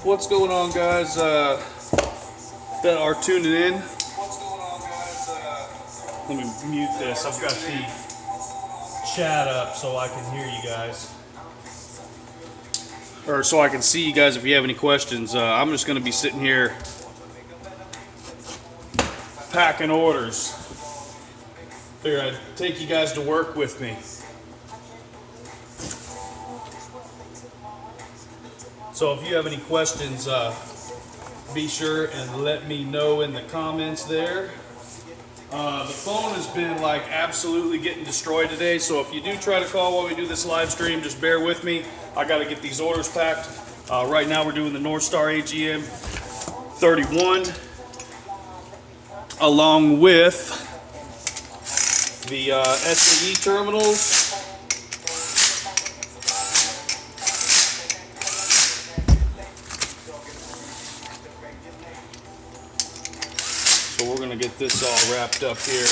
What's going on, guys? That are tuning in. Let me mute this. I've got the chat up so I can hear you guys. Or so I can see you guys if you have any questions. I'm just going to be sitting here packing orders. Figured I'd take you guys to work with me. So if you have any questions, be sure and let me know in the comments there. The phone has been like absolutely getting destroyed today, so if you do try to call while we do this live stream, just bear with me. I got to get these orders packed. Right now we're doing the Northstar AGM 31 along with the SAE terminals. So we're going to get this all wrapped up here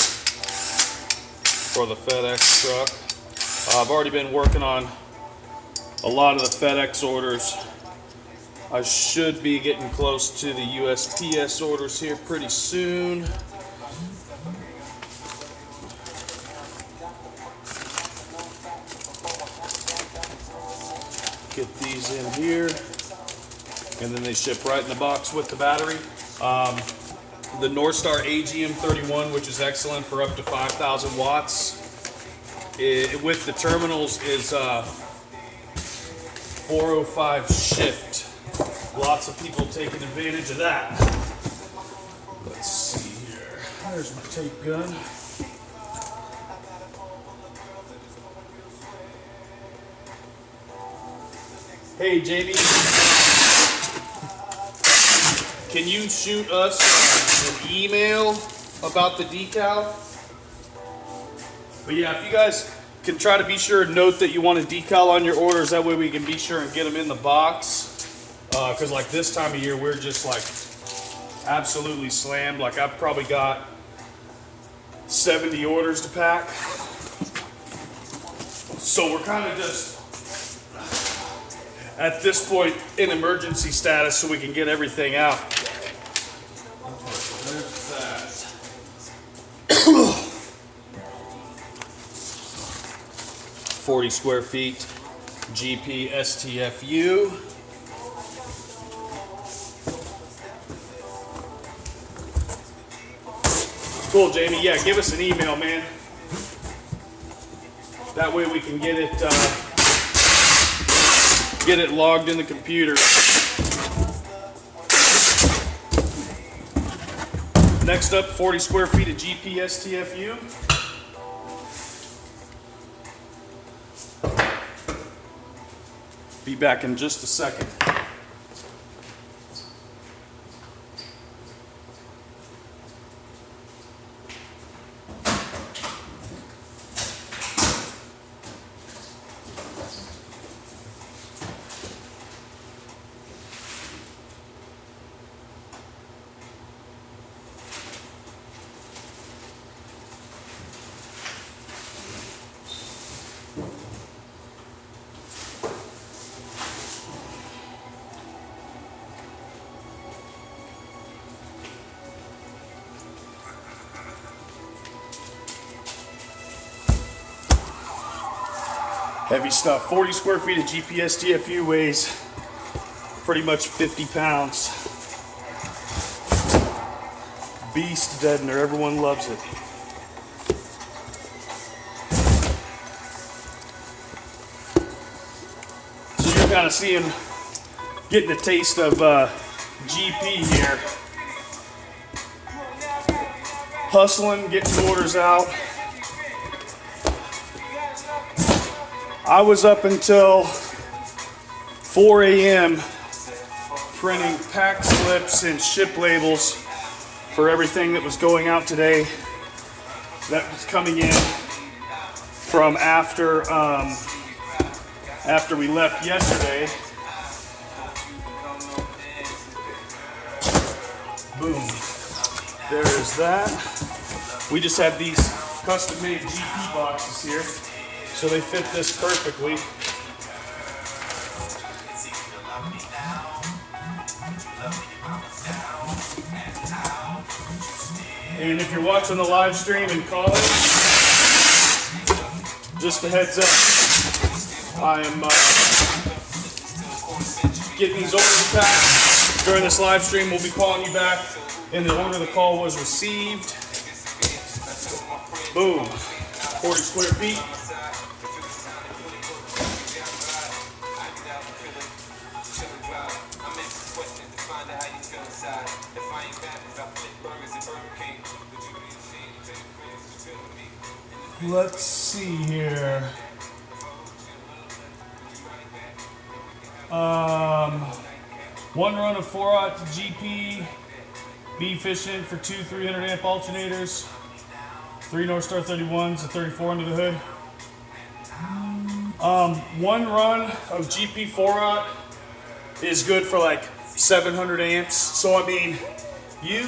for the FedEx truck. I've already been working on a lot of the FedEx orders. I should be getting close to the USPS orders here pretty soon. Get these in here, and then they ship right in the box with the battery. The Northstar AGM 31, which is excellent for up to 5,000 watts, with the terminals is 405 shipped. Lots of people taking advantage of that. Let's see here. There's my tape gun. Hey, Jamie, can you shoot us an email about the decal? But yeah, if you guys can try to be sure and note that you want a decal on your orders, that way we can be sure and get them in the box. Because like this time of year, we're just like absolutely slammed. Like I've probably got 70 orders to pack. So we're kind of just at this point in emergency status so we can get everything out. There's that. 40 square feet GP STFU. Cool, Jamie. Yeah, give us an email, man. That way we can get it logged in the computer. Next up, 40 square feet of GP STFU. Be back in just a second. Heavy stuff. 40 square feet of GP STFU weighs pretty much 50 pounds. Beast deadener. Everyone loves it. So you're kind of getting a taste of GP here. Hustling, getting orders out. I was up until 4 a.m. printing pack slips and ship labels for everything that was going out today that was coming in from after we left yesterday. Boom. There is that. We just have these custom-made GP boxes here, so they fit this perfectly. And if you're watching the live stream and calling, just a heads up, I am getting these orders packed. During this live stream, we'll be calling you back in the order the call was received. Boom. 40 square feet. Let's see here. One run of 4-aught GP, be efficient for two 300 amp alternators, 3 Northstar 31s, a 34 under the hood. One run of GP 4-aught is good for like 700 amps. So I mean, you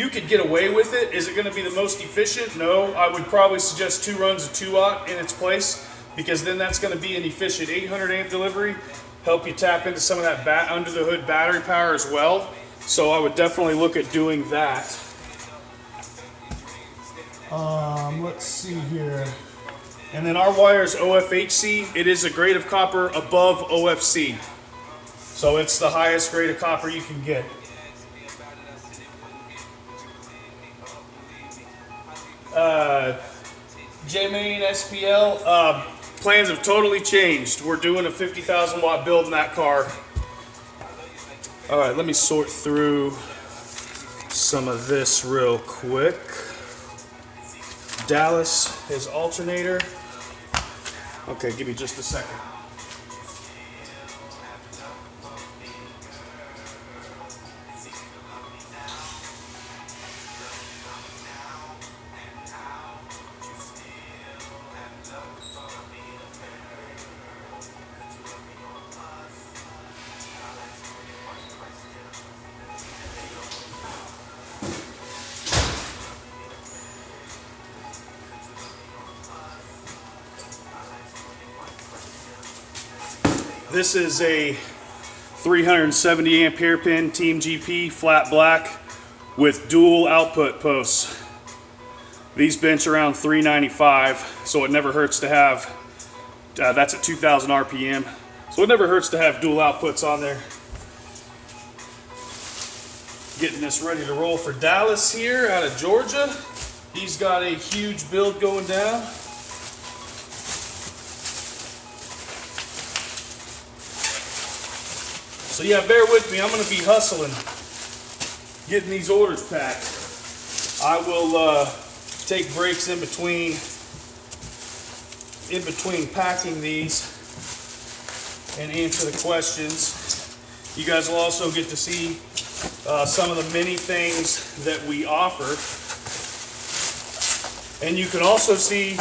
could get away with it. Is it going to be the most efficient? No, I would probably suggest 2 runs of 2-aught in its place, because then that's going to be an efficient 800 amp delivery. Help you tap into some of that under the hood battery power as well. So I would definitely look at doing that. Let's see here. And then our wire is OFHC. It is a grade of copper above OFC. So it's the highest grade of copper you can get. J-Main SPL, plans have totally changed. We're doing a 50,000 watt build in that car. All right, let me sort through some of this real quick. Dallas, his alternator. Okay, give me just a second. This is a 370 amp hairpin Team GP flat black with dual output posts. These bench around 395, so it never hurts to have, that's at 2000 RPM, so it never hurts to have dual outputs on there. Getting this ready to roll for Dallas here out of Georgia. He's got a huge build going down. So yeah, bear with me. I'm going to be hustling, getting these orders packed. I will take breaks in between packing these and answer the questions. You guys will also get to see some of the many things that we offer. And you can also see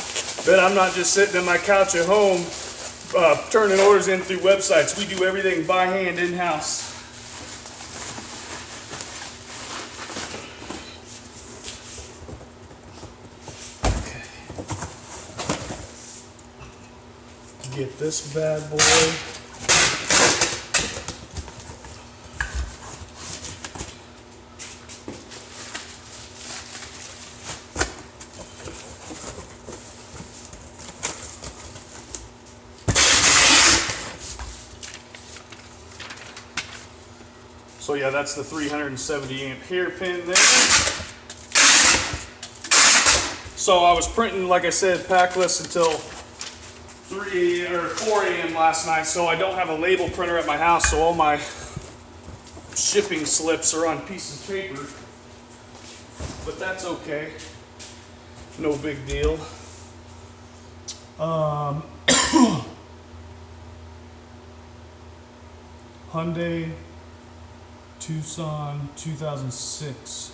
that I'm not just sitting on my couch at home turning orders in through websites. We do everything by hand in-house. Okay. Get this bad boy. So yeah, that's the 370 amp hairpin there. So I was printing, like I said, packless until 3 or 4 a.m. last night, so I don't have a label printer at my house, so all my shipping slips are on pieces of paper. But that's okay. No big deal. Hyundai Tucson 2006.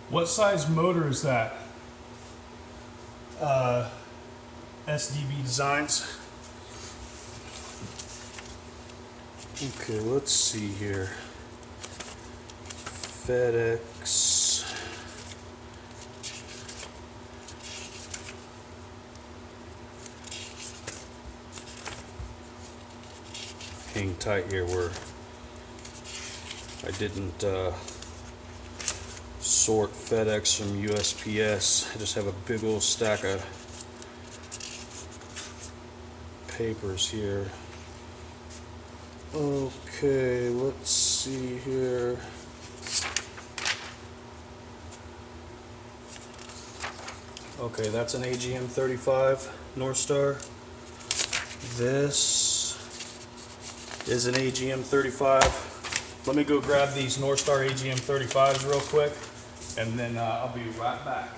What size motor is that? SDB Designs. Okay, let's see here. FedEx. Hang tight here where I didn't sort FedEx from USPS. I just have a big old stack of papers here. Okay, let's see here. Okay, that's an AGM 35 Northstar. This is an AGM 35. Let me go grab these Northstar AGM 35s real quick, and then I'll be right back.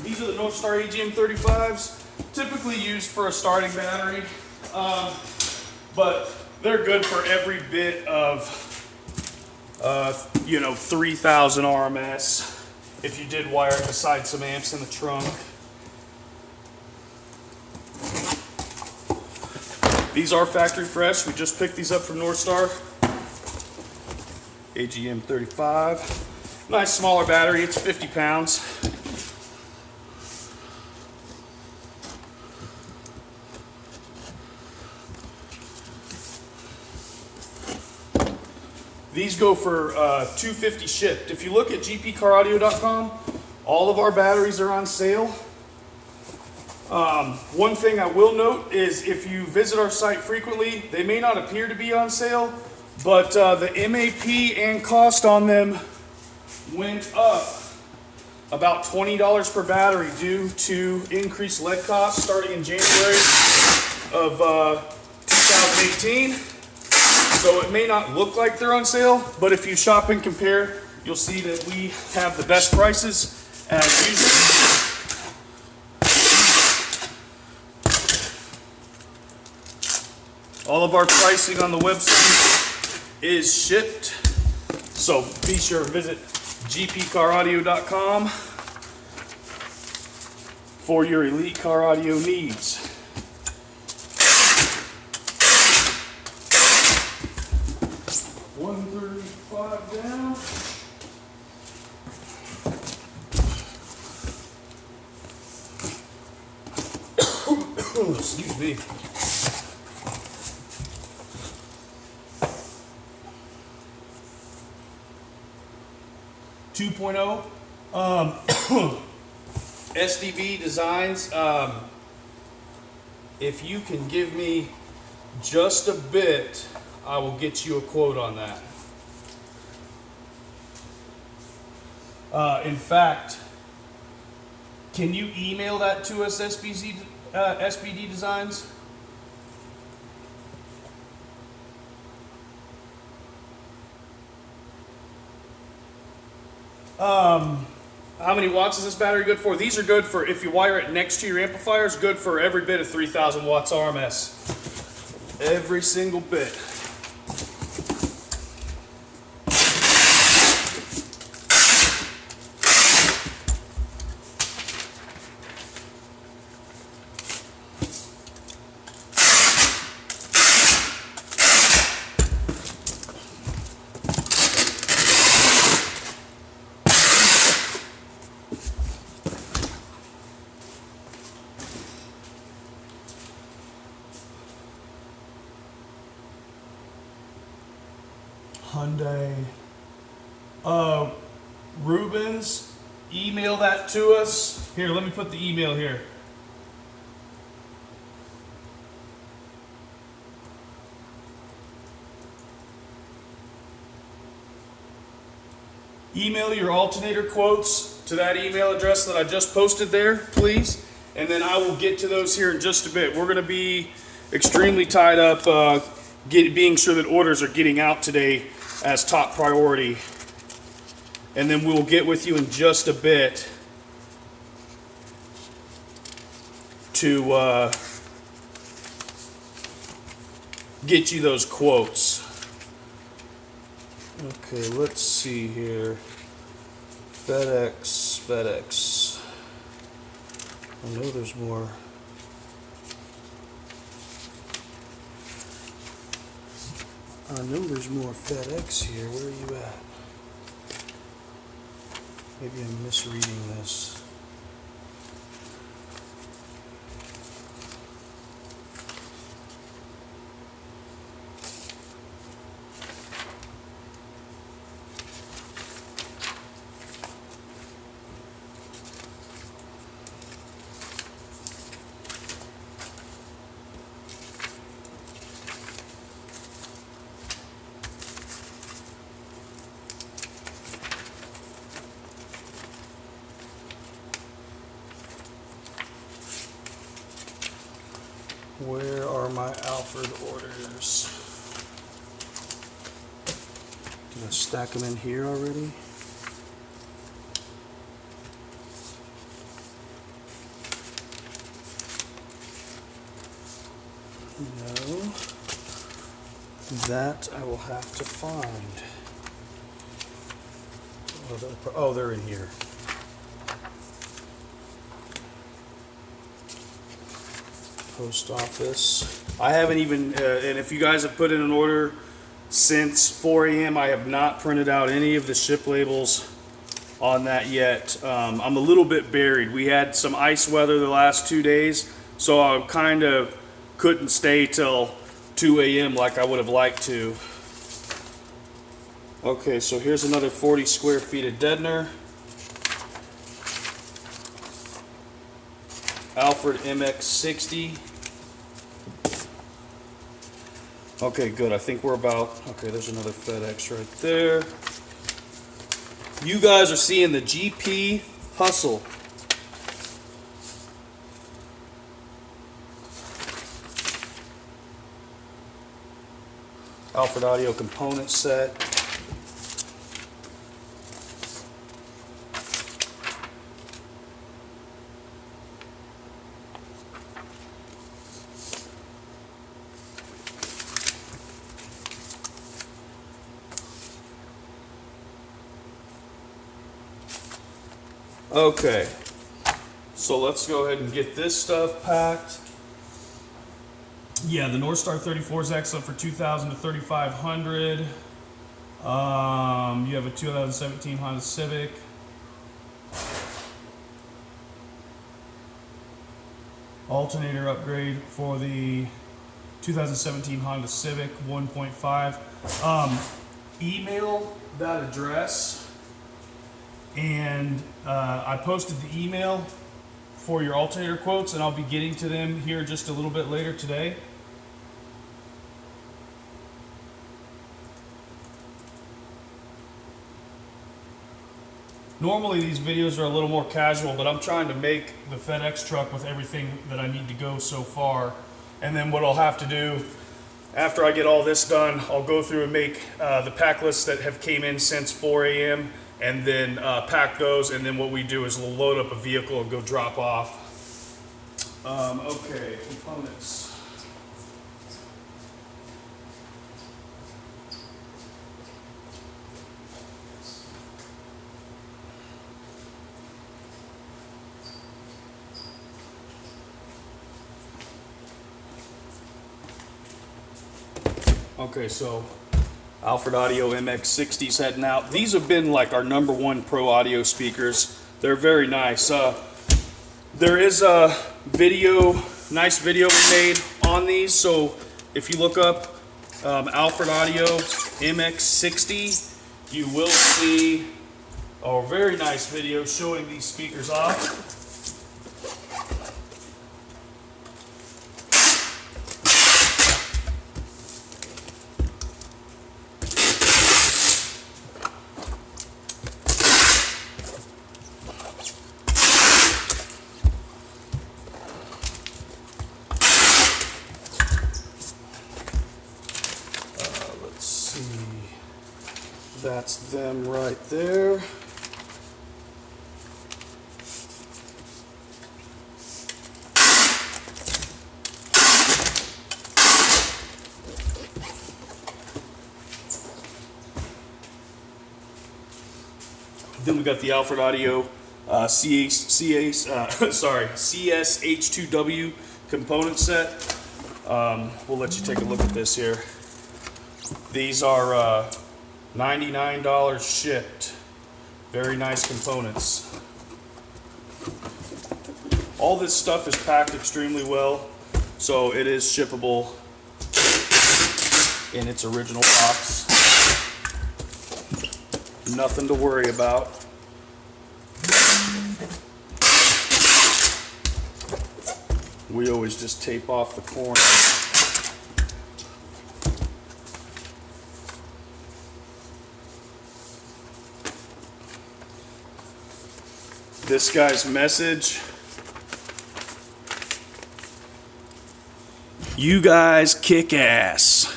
These are the Northstar AGM 35s, typically used for a starting battery, but they're good for every bit of, 3,000 RMS if you did wire it beside some amps in the trunk. These are factory fresh. We just picked these up from Northstar. AGM 35. Nice smaller battery, it's 50 pounds. These go for $250 shipped. If you look at gpcaraudio.com, all of our batteries are on sale. One thing I will note is if you visit our site frequently, they may not appear to be on sale, but the MAP and cost on them went up about $20 per battery due to increased lead costs starting in January of 2018. So it may not look like they're on sale, but if you shop and compare, you'll see that we have the best prices as usual. All of our pricing on the website is shipped, so be sure to visit gpcaraudio.com for your elite car audio needs. Down. Excuse me. SDB Designs. If you can give me just a bit, I will get you a quote on that. In fact, can you email that to us, SBD Designs? How many watts is this battery good for? These are good for, if you wire it next to your amplifiers, good for every bit of 3,000 watts RMS. Every single bit. Hyundai. Rubens, email that to us. Here, let me put the email here. Email your alternator quotes to that email address that I just posted there, please. And then I will get to those here in just a bit. We're going to be extremely tied up being sure that orders are getting out today as top priority. And then we'll get with you in just a bit to get you those quotes. Okay, let's see here. FedEx. I know there's more. I know there's more FedEx here. Where are you at? Maybe I'm misreading this. Where are my Alfred orders? Did I stack them in here already? No. That I will have to find. Oh, they're in here. Post office. I haven't even, and if you guys have put in an order since 4 a.m., I have not printed out any of the ship labels on that yet. I'm a little bit buried. We had some ice weather the last 2 days, so I kind of couldn't stay till 2 a.m. like I would have liked to. Okay, so here's another 40 square feet of deadener. Alfred MX60. Okay, good. I think we're about, okay, there's another FedEx right there. You guys are seeing the GP Hustle. Alfred Audio component set. Okay, so let's go ahead and get this stuff packed. Yeah, the Northstar 34 is excellent for 2,000 to 3,500. You have a 2017 Honda Civic. Alternator upgrade for the 2017 Honda Civic 1.5. Email that address. And I posted the email for your alternator quotes, and I'll be getting to them here just a little bit later today. Normally these videos are a little more casual, but I'm trying to make the FedEx truck with everything that I need to go so far. And then what I'll have to do after I get all this done, I'll go through and make the pack lists that have came in since 4 a.m. and then pack those, and then what we do is we'll load up a vehicle and go drop off. Okay, components. Okay, so Alfred Audio MX60's heading out. These have been like our #1 pro audio speakers. They're very nice. There is a video, nice video we made on these. So if you look up Alfred Audio MX60, you will see a very nice video showing these speakers off. That's them right there. Then we got the Alfred Audio CS-H2W component set. We'll let you take a look at this here. These are $99 shipped. Very nice components. All this stuff is packed extremely well, so it is shippable in its original box. Nothing to worry about. We always just tape off the corner. This guy's message: you guys kick ass.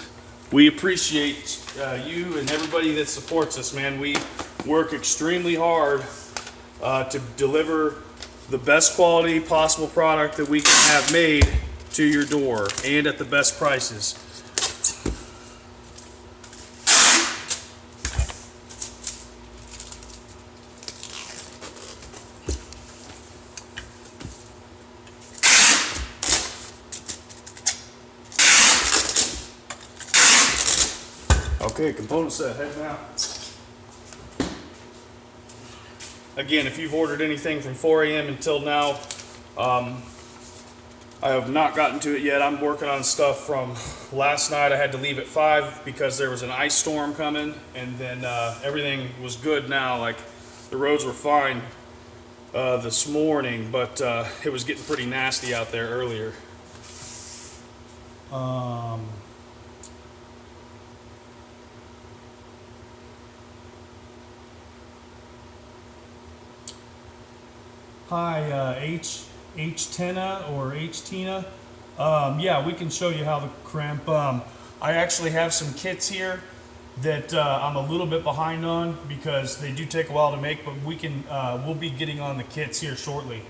We appreciate you and everybody that supports us, man. We work extremely hard to deliver the best quality possible product that we can have made to your door and at the best prices. Okay, component set, heading out. Again, if you've ordered anything from 4 a.m. until now, I have not gotten to it yet. I'm working on stuff from last night. I had to leave at 5 because there was an ice storm coming, and then everything was good now. Like, the roads were fine this morning, but it was getting pretty nasty out there earlier. Hi, H-Tina or H-Tina. Yeah, we can show you how to crimp. I actually have some kits here that I'm a little bit behind on because they do take a while to make, but we can we'll be getting on the kits here shortly.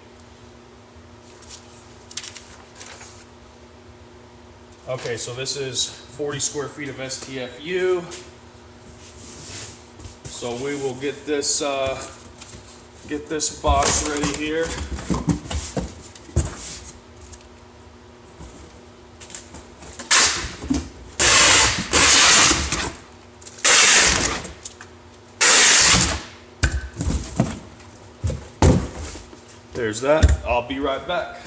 Okay, so this is 40 square feet of STFU. So we will get this box ready here. There's that. I'll be right back.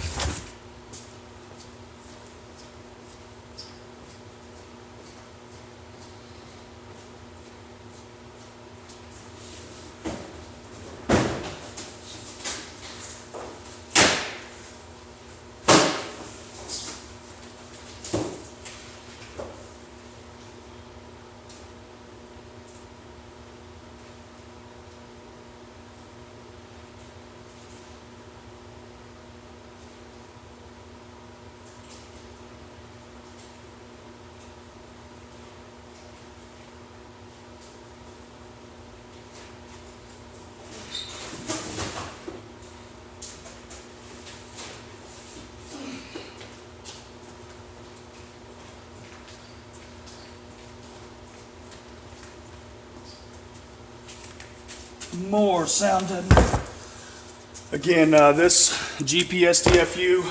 More sound deadener. Again, this GP-STFU,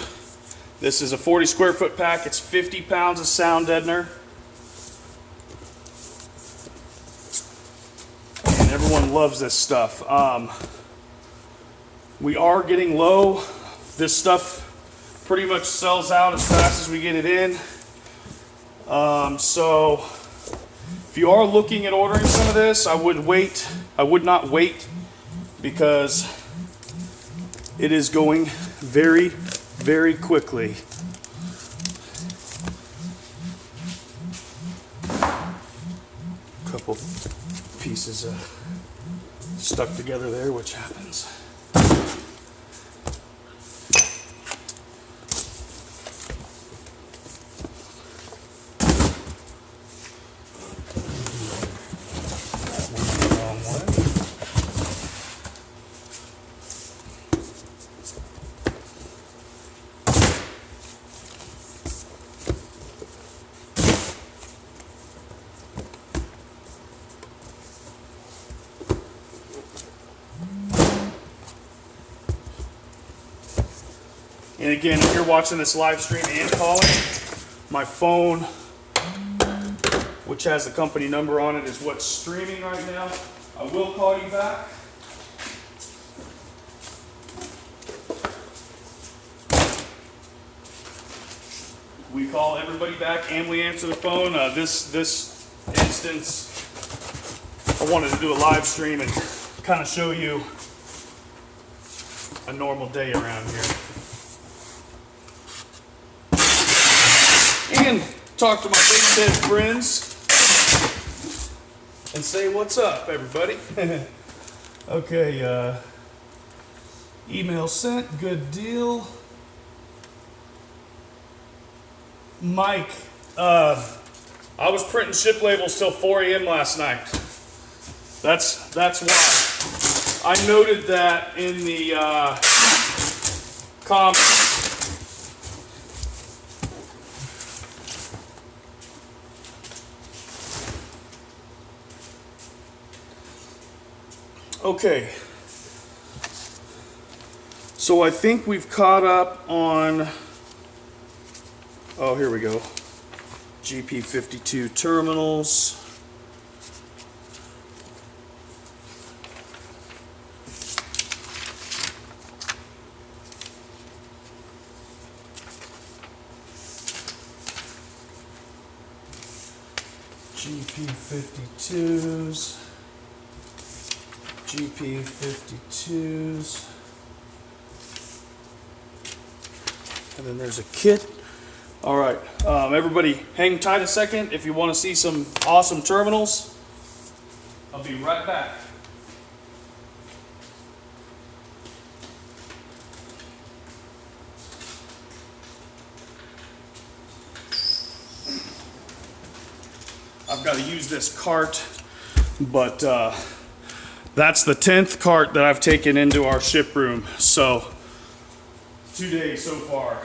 this is a 40 square foot pack. It's 50 pounds of sound deadener. And everyone loves this stuff. We are getting low. This stuff pretty much sells out as fast as we get it in. So if you are looking at ordering some of this, I would not wait, because it is going very, very quickly. A couple pieces stuck together there, which happens. And again, if you're watching this live stream and calling, my phone, which has the company number on it, is what's streaming right now. I will call you back. We call everybody back and we answer the phone. This instance, I wanted to do a live stream and kind of show you a normal day around here. And talk to my big head friends and say what's up, everybody. Okay, email sent, good deal. Mike, I was printing ship labels till 4 a.m. last night. That's why. I noted that in the comments. Okay. So I think we've caught up on, oh, here we go. GP52 terminals. GP52s. GP52s. And then there's a kit. All right, everybody hang tight a second if you want to see some awesome terminals. I'll be right back. I've got to use this cart, but that's the 10th cart that I've taken into our ship room. So 2 days so far.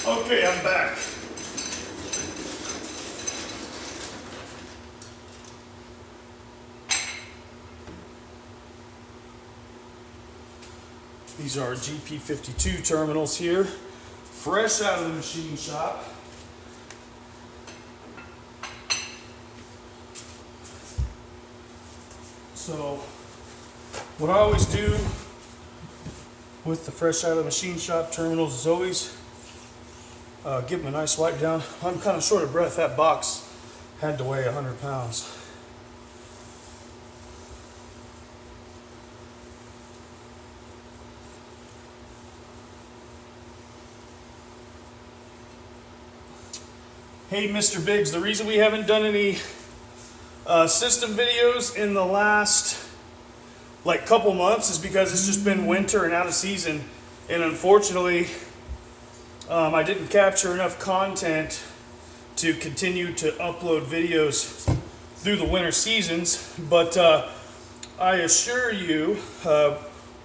Okay, I'm back. These are GP52 terminals here, fresh out of the machine shop. So, what I always do with the fresh out of the machine shop terminals is always give them a nice wipe down. I'm kind of short of breath. That box had to weigh 100 pounds. Hey, Mr. Biggs, the reason we haven't done any system videos in the last like couple months is because it's just been winter and out of season, and unfortunately I didn't capture enough content to continue to upload videos through the winter seasons. But I assure you,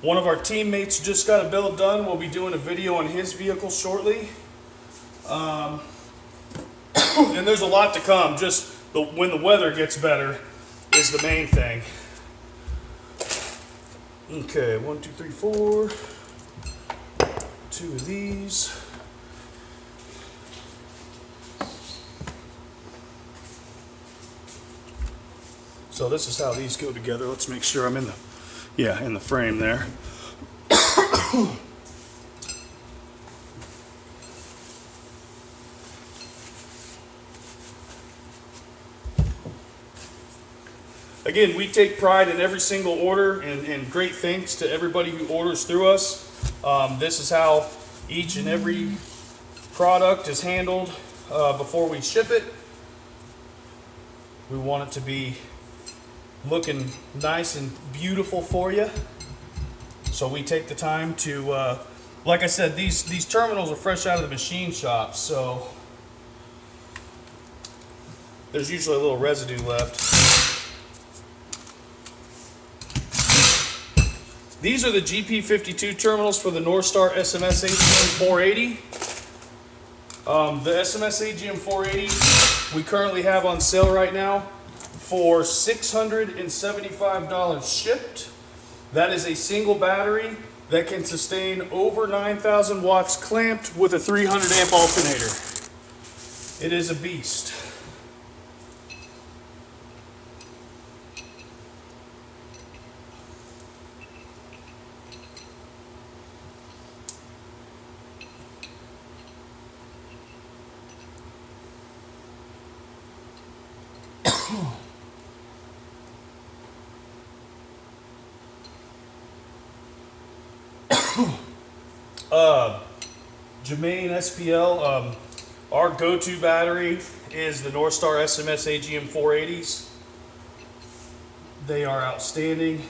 one of our teammates just got a build done. We'll be doing a video on his vehicle shortly. And there's a lot to come. Just when the weather gets better is the main thing. Okay, 1, 2, 3, 4. 2 of these. So this is how these go together. Let's make sure I'm in the frame there. Again, we take pride in every single order, and great thanks to everybody who orders through us. This is how each and every product is handled before we ship it. We want it to be looking nice and beautiful for you. So we take the time to, like I said, these terminals are fresh out of the machine shop, so there's usually a little residue left. These are the GP52 terminals for the Norstar SMS AGM 480. The SMS AGM 480 we currently have on sale right now for $675 shipped. That is a single battery that can sustain over 9,000 watts clamped with a 300 amp alternator. It is a beast. Germain SPL, our go-to battery is the Norstar SMS AGM 480s. They are outstanding.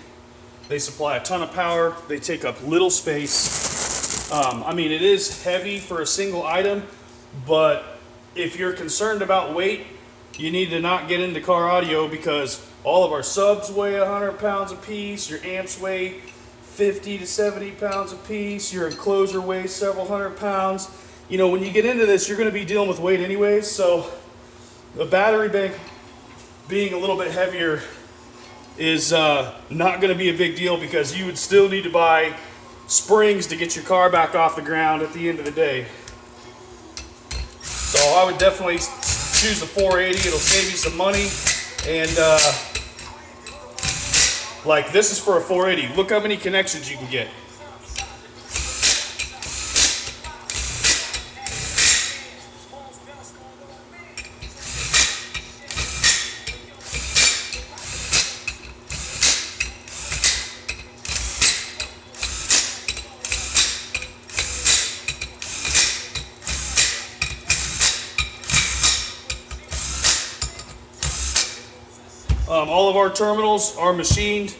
They supply a ton of power. They take up little space. I mean, it is heavy for a single item, but if you're concerned about weight, you need to not get into car audio, because all of our subs weigh 100 pounds a piece. Your amps weigh 50 to 70 pounds a piece. Your enclosure weighs several hundred pounds. You know, when you get into this, you're going to be dealing with weight anyways, so the battery bank being a little bit heavier is not going to be a big deal, because you would still need to buy springs to get your car back off the ground at the end of the day. So I would definitely choose the 480. It'll save you some money, and like, this is for a 480. Look how many connections you can get. All of our terminals are machined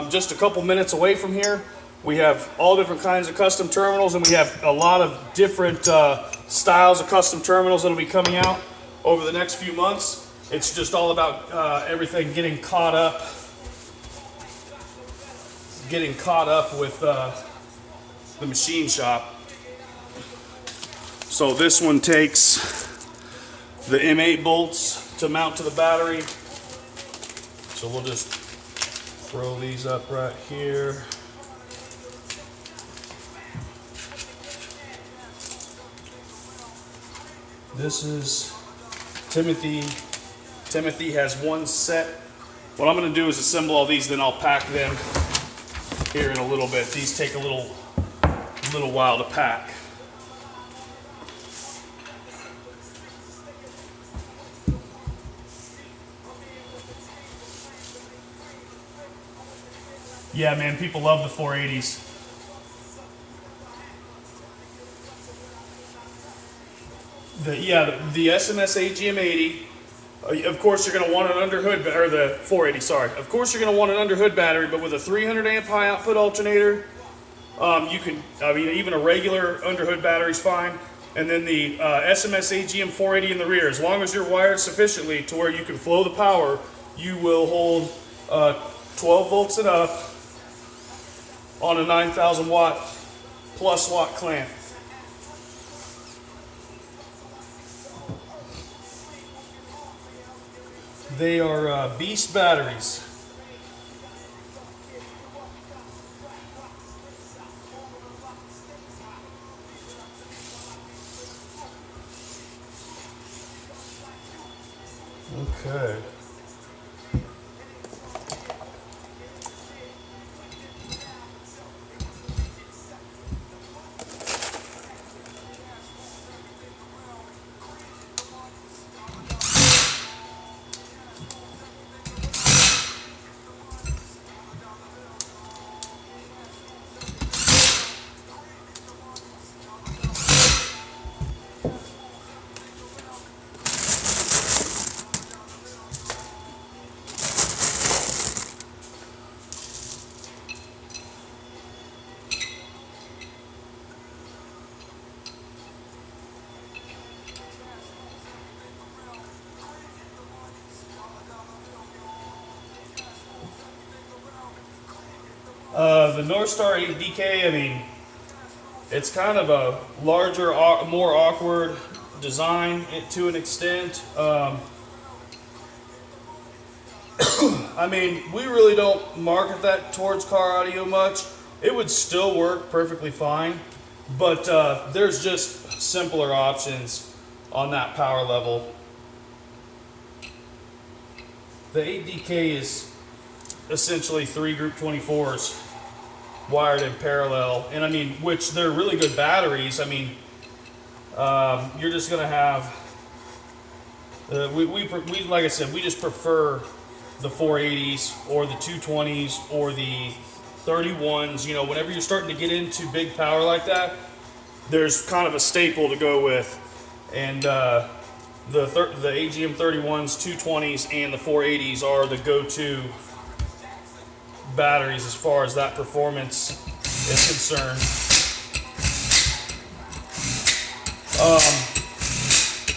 just a couple minutes away from here. We have all different kinds of custom terminals, and we have a lot of different styles of custom terminals that will be coming out over the next few months. It's just all about everything getting caught up with the machine shop. So this one takes the M8 bolts to mount to the battery. So we'll just throw these up right here. This is Timothy. Timothy has one set. What I'm going to do is assemble all these, then I'll pack them here in a little bit. These take a little while to pack. Yeah, man, people love the 480s. The SMS AGM80. Of course, you're going to want an underhood, or the 480. Sorry. Of course, you're going to want an underhood battery, but with a 300 amp high output alternator, you can. I mean, even a regular underhood battery is fine. And then the SMS AGM 480 in the rear. As long as you're wired sufficiently to where you can flow the power, you will hold 12 volts and up on a 9,000 watt plus watt clamp. They are Beast batteries. Okay. The Northstar 8DK, I mean, it's kind of a larger, more awkward design to an extent. I mean, we really don't market that towards car audio much. It would still work perfectly fine, but there's just simpler options on that power level. The 8DK is essentially 3 Group 24s wired in parallel, and I mean, which they're really good batteries. I mean, you're just gonna have we like I said, we just prefer the 480s or the 220s or the 31s. You know, whenever you're starting to get into big power like that, there's kind of a staple to go with, and the AGM 31s, 220s, and the 480s are the go-to batteries as far as that performance is concerned.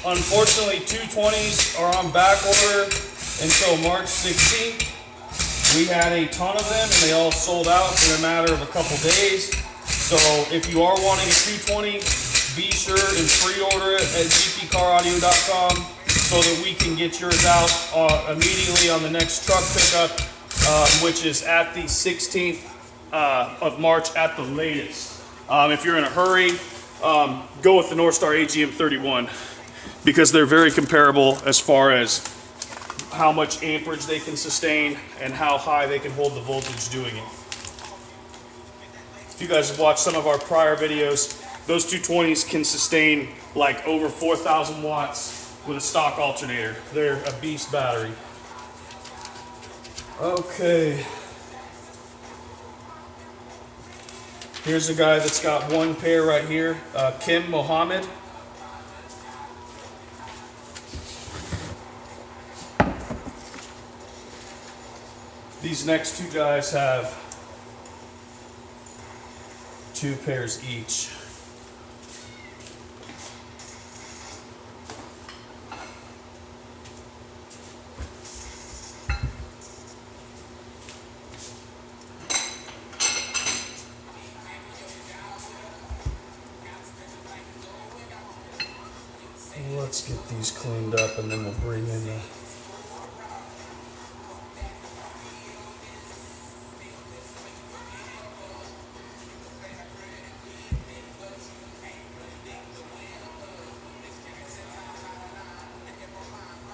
Unfortunately, 220s are on back order until March 16th. We had a ton of them and they all sold out in a matter of a couple days. So if you are wanting a 220, be sure and pre-order it at gpcaraudio.com so that we can get yours out immediately on the next truck pickup, which is at the 16th of March at the latest. If you're in a hurry, go with the Northstar AGM 31 because they're very comparable as far as how much amperage they can sustain and how high they can hold the voltage doing it. If you guys have watched some of our prior videos, those 220s can sustain like over 4,000 watts with a stock alternator. They're a beast battery. Okay. Here's a guy that's got one pair right here, Kim Mohammed. These next two guys have 2 pairs each. Let's get these cleaned up and then we'll bring in the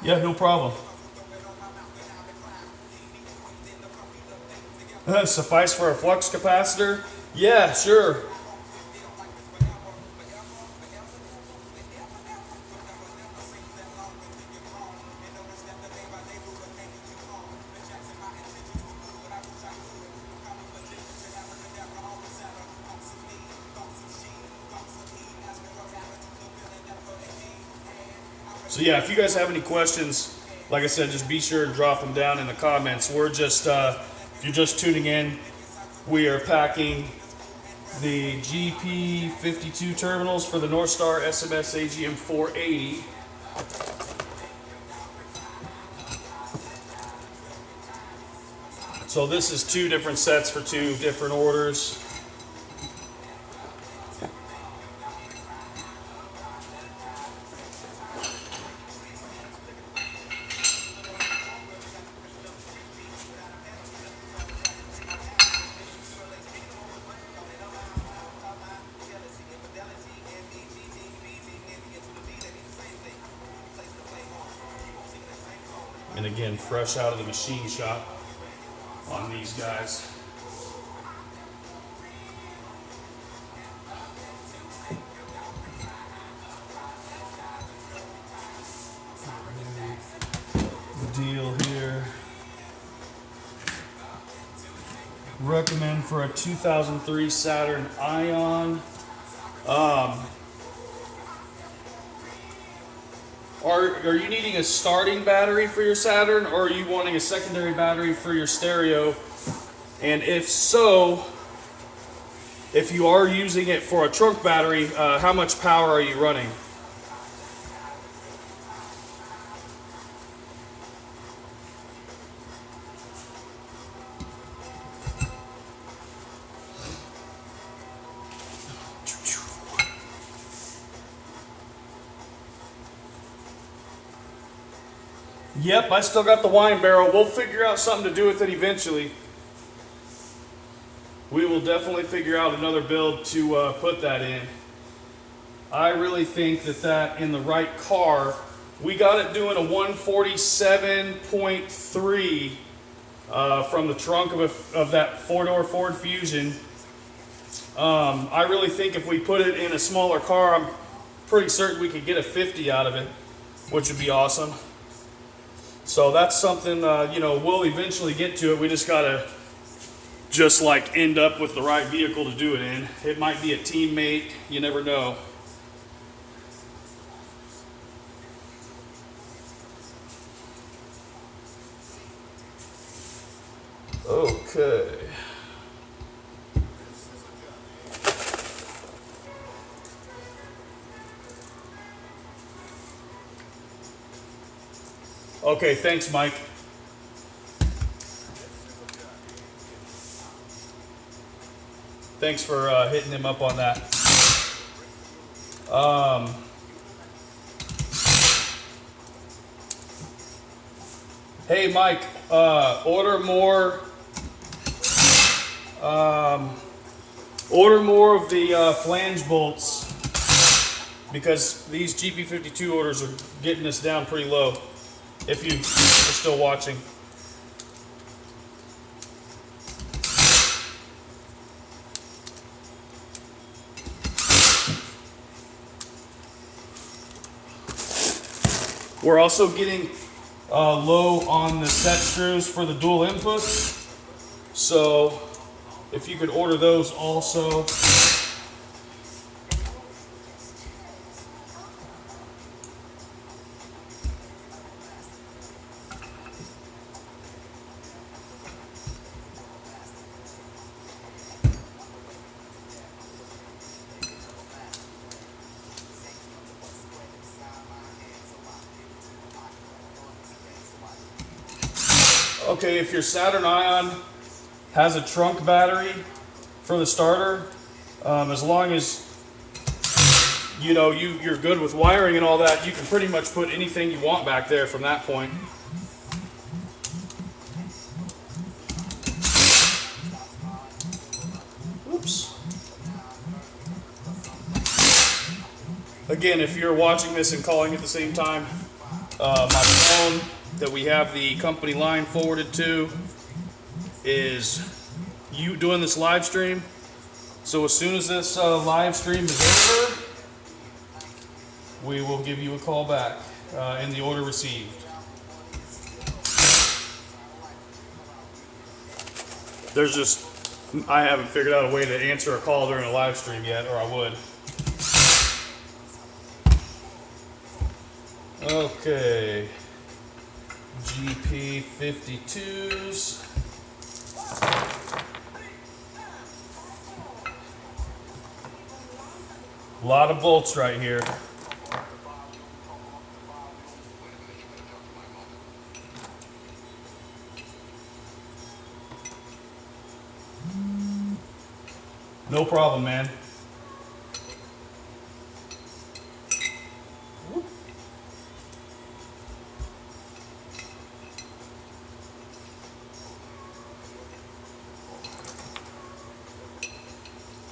yeah, no problem. Suffice for a flux capacitor? Yeah, sure. So yeah, if you guys have any questions, like I said, just be sure to drop them down in the comments. We're just, if you're just tuning in, we are packing the GP52 terminals for the Northstar SMS AGM 480. So this is 2 different sets for 2 different orders. And again, fresh out of the machine shop on these guys. The deal here. Recommend for a 2003 Saturn Ion. Are you needing a starting battery for your Saturn, or are you wanting a secondary battery for your stereo? And if so, if you are using it for a trunk battery, how much power are you running? Yep, I still got the wine barrel. We'll figure out something to do with it eventually. We will definitely figure out another build to put that in. I really think that in the right car, we got it doing a 147.3 from the trunk of that 4-door Ford Fusion. I really think if we put it in a smaller car, I'm pretty certain we could get a 50 out of it, which would be awesome. So that's something, we'll eventually get to it. We just gotta end up with the right vehicle to do it in. It might be a teammate, you never know. Okay. Okay, thanks, Mike. Thanks for hitting him up on that. Hey, Mike, order more of the flange bolts, because these GP52 orders are getting us down pretty low. If you are still watching. We're also getting low on the set screws for the dual inputs. So if you could order those also. Okay, if your Saturn Ion has a trunk battery for the starter, as long as you're good with wiring and all that, you can pretty much put anything you want back there from that point. Oops. Again, if you're watching this and calling at the same time, my phone that we have the company line forwarded to is you doing this live stream. So as soon as this live stream is over, we will give you a call back in the order received. I haven't figured out a way to answer a call during a live stream yet, or I would. Okay. GP 52s. A lot of bolts right here. No problem, man.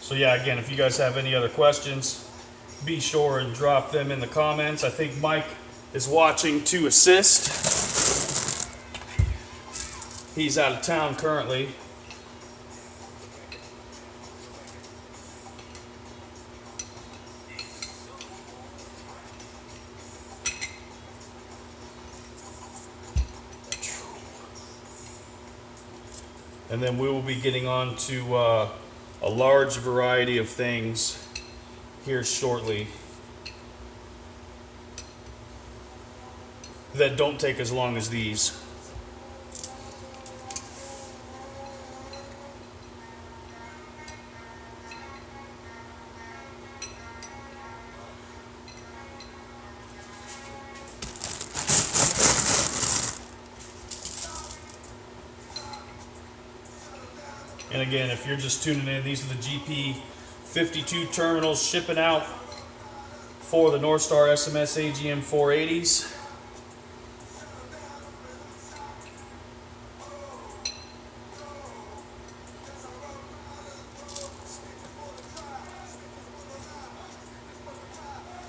So yeah, again, if you guys have any other questions, be sure and drop them in the comments. I think Mike is watching to assist. He's out of town currently. And then we will be getting on to a large variety of things here shortly that don't take as long as these. And again, if you're just tuning in, these are the GP52 terminals shipping out for the Northstar SMS AGM 480s.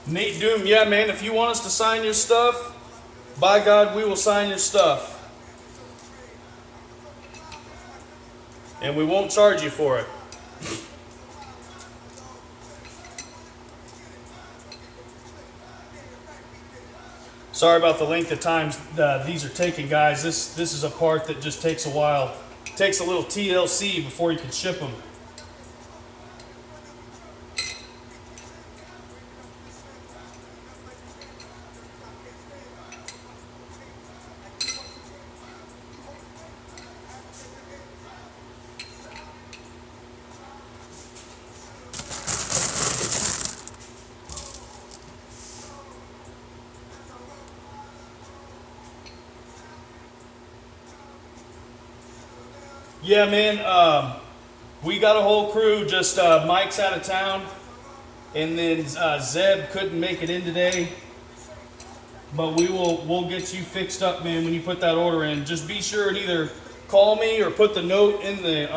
Nate Doom, yeah man, if you want us to sign your stuff, by God, we will sign your stuff. And we won't charge you for it. Sorry about the length of time these are taking, guys. This is a part that just takes a while. It takes a little TLC before you can ship them. Yeah, man, we got a whole crew, just Mike's out of town, and then Zeb couldn't make it in today, but we'll get you fixed up, man, when you put that order in. Just be sure and either call me or put the note in the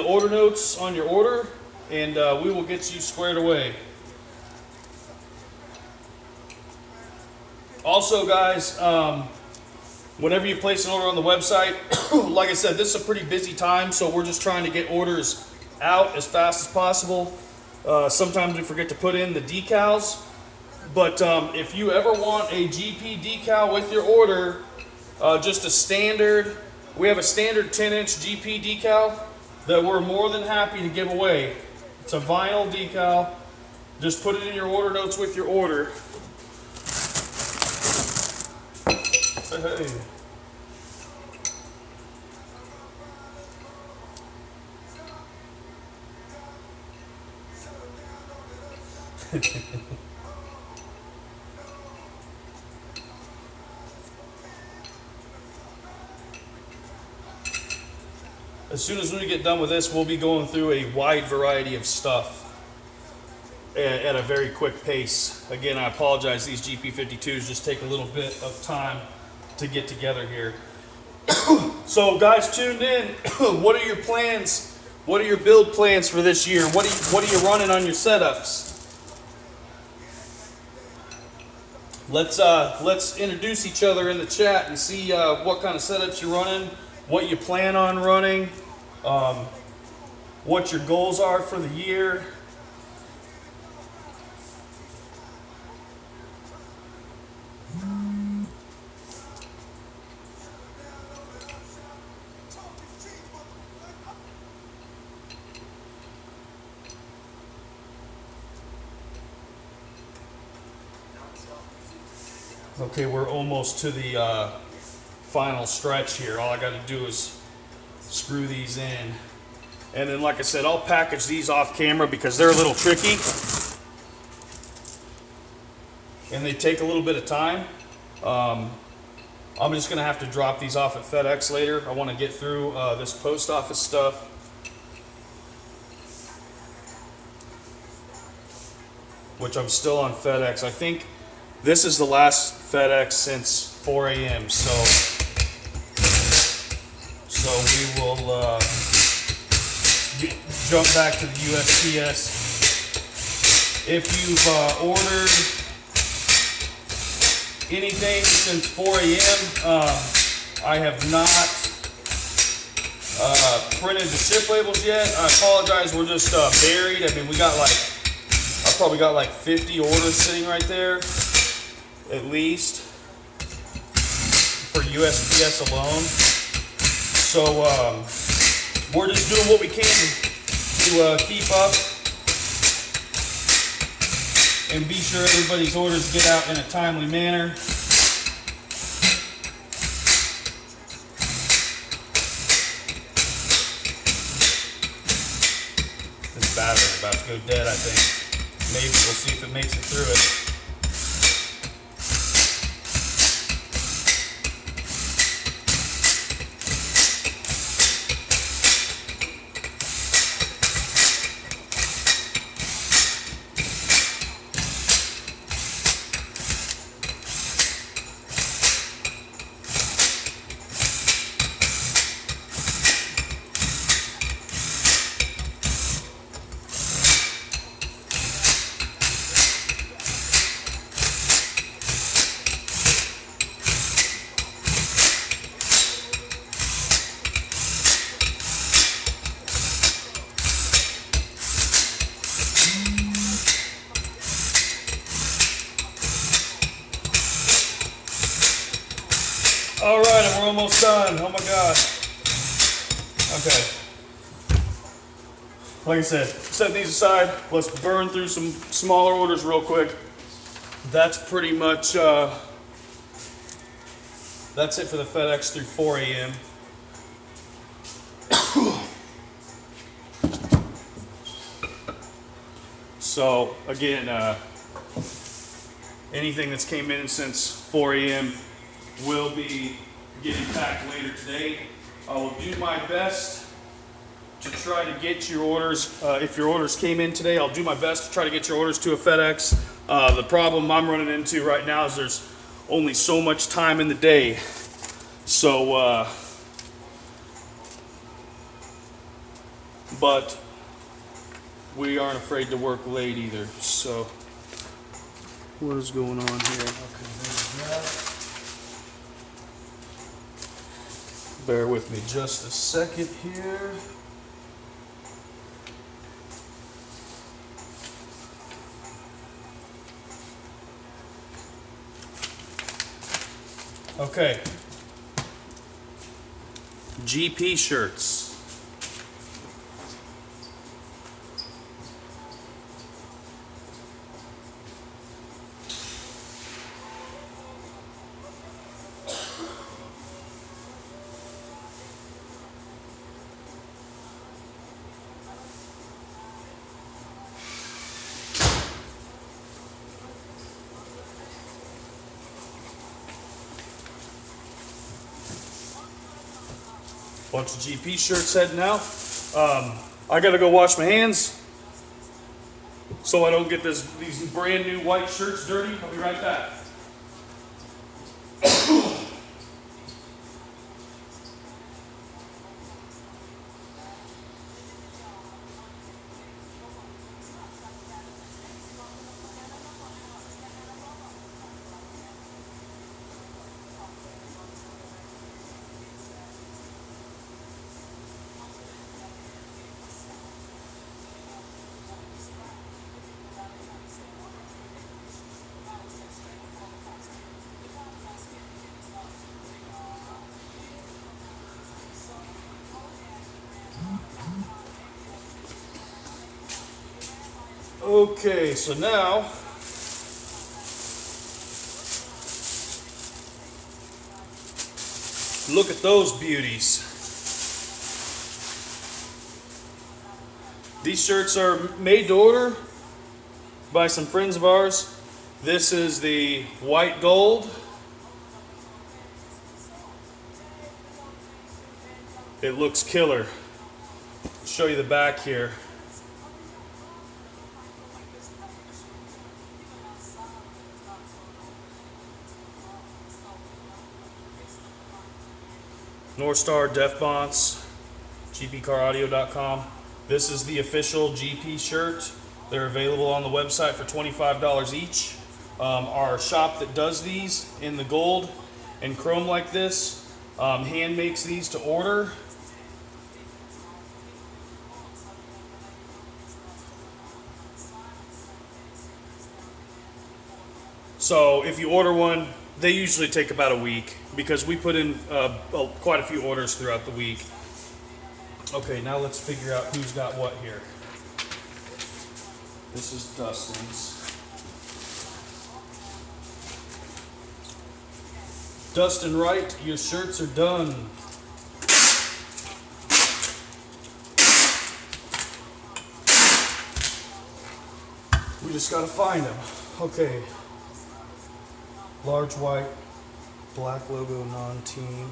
order notes on your order, and we will get you squared away. Also, guys, whenever you place an order on the website, like I said, this is a pretty busy time, so we're just trying to get orders out as fast as possible. Sometimes we forget to put in the decals, but if you ever want a GP decal with your order, just a standard, we have a standard 10-inch GP decal that we're more than happy to give away. It's a vinyl decal. Just put it in your order notes with your order. Hey. As soon as we get done with this, we'll be going through a wide variety of stuff at a very quick pace. Again, I apologize, these GP52s just take a little bit of time to get together here. So guys tuned in, what are your plans? What are your build plans for this year? What are you running on your setups? Let's introduce each other in the chat and see what kind of setups you're running, what you plan on running, what your goals are for the year. Okay, we're almost to the final stretch here. All I got to do is screw these in. And then, like I said, I'll package these off camera because they're a little tricky. And they take a little bit of time. I'm just going to have to drop these off at FedEx later. I want to get through this post office stuff. Which I'm still on FedEx. I think this is the last FedEx since 4 a.m. So we will jump back to the USPS. If you've ordered anything since 4 a.m., I have not printed the ship labels yet. I apologize, we're just buried. I mean, I probably got like 50 orders sitting right there, at least, for USPS alone. So we're just doing what we can to keep up and be sure everybody's orders get out in a timely manner. This battery's about to go dead, I think. Maybe we'll see if it makes it through it. All right, and we're almost done. Oh my God. Okay. Like I said, set these aside. Let's burn through some smaller orders real quick. That's pretty much, that's it for the FedEx through 4 a.m. So again, anything that's came in since 4 a.m. will be getting packed later today. I will do my best to try to get your orders. If your orders came in today, I'll do my best to try to get your orders to a FedEx. The problem I'm running into right now is there's only so much time in the day. So, but we aren't afraid to work late either. So, what is going on here? Okay, there's that. Bear with me just a second here. Okay. GP shirts. Bunch of GP shirts heading out. I gotta go wash my hands so I don't get these brand new white shirts dirty. I'll be right back. Okay, so now Look at those beauties. These shirts are made to order by some friends of ours. This is the white gold. It looks killer. I'll show you the back here. North Star Def Bonds, gpcaraudio.com. This is the official GP shirt. They're available on the website for $25 each. Our shop that does these in the gold and chrome like this hand makes these to order. So if you order one, they usually take about a week because we put in quite a few orders throughout the week. Okay, now let's figure out who's got what here. This is Dustin's. Dustin Wright, your shirts are done. We just gotta find them. Okay. Large white, black logo, non-team.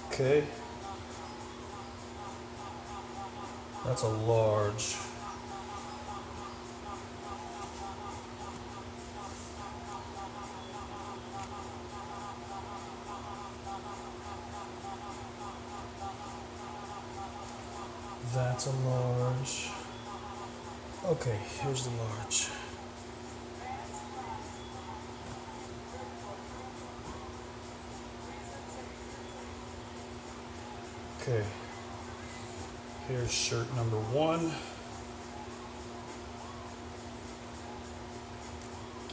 Okay. That's a large. That's a large. Okay, here's the large. Okay, here's shirt number 1.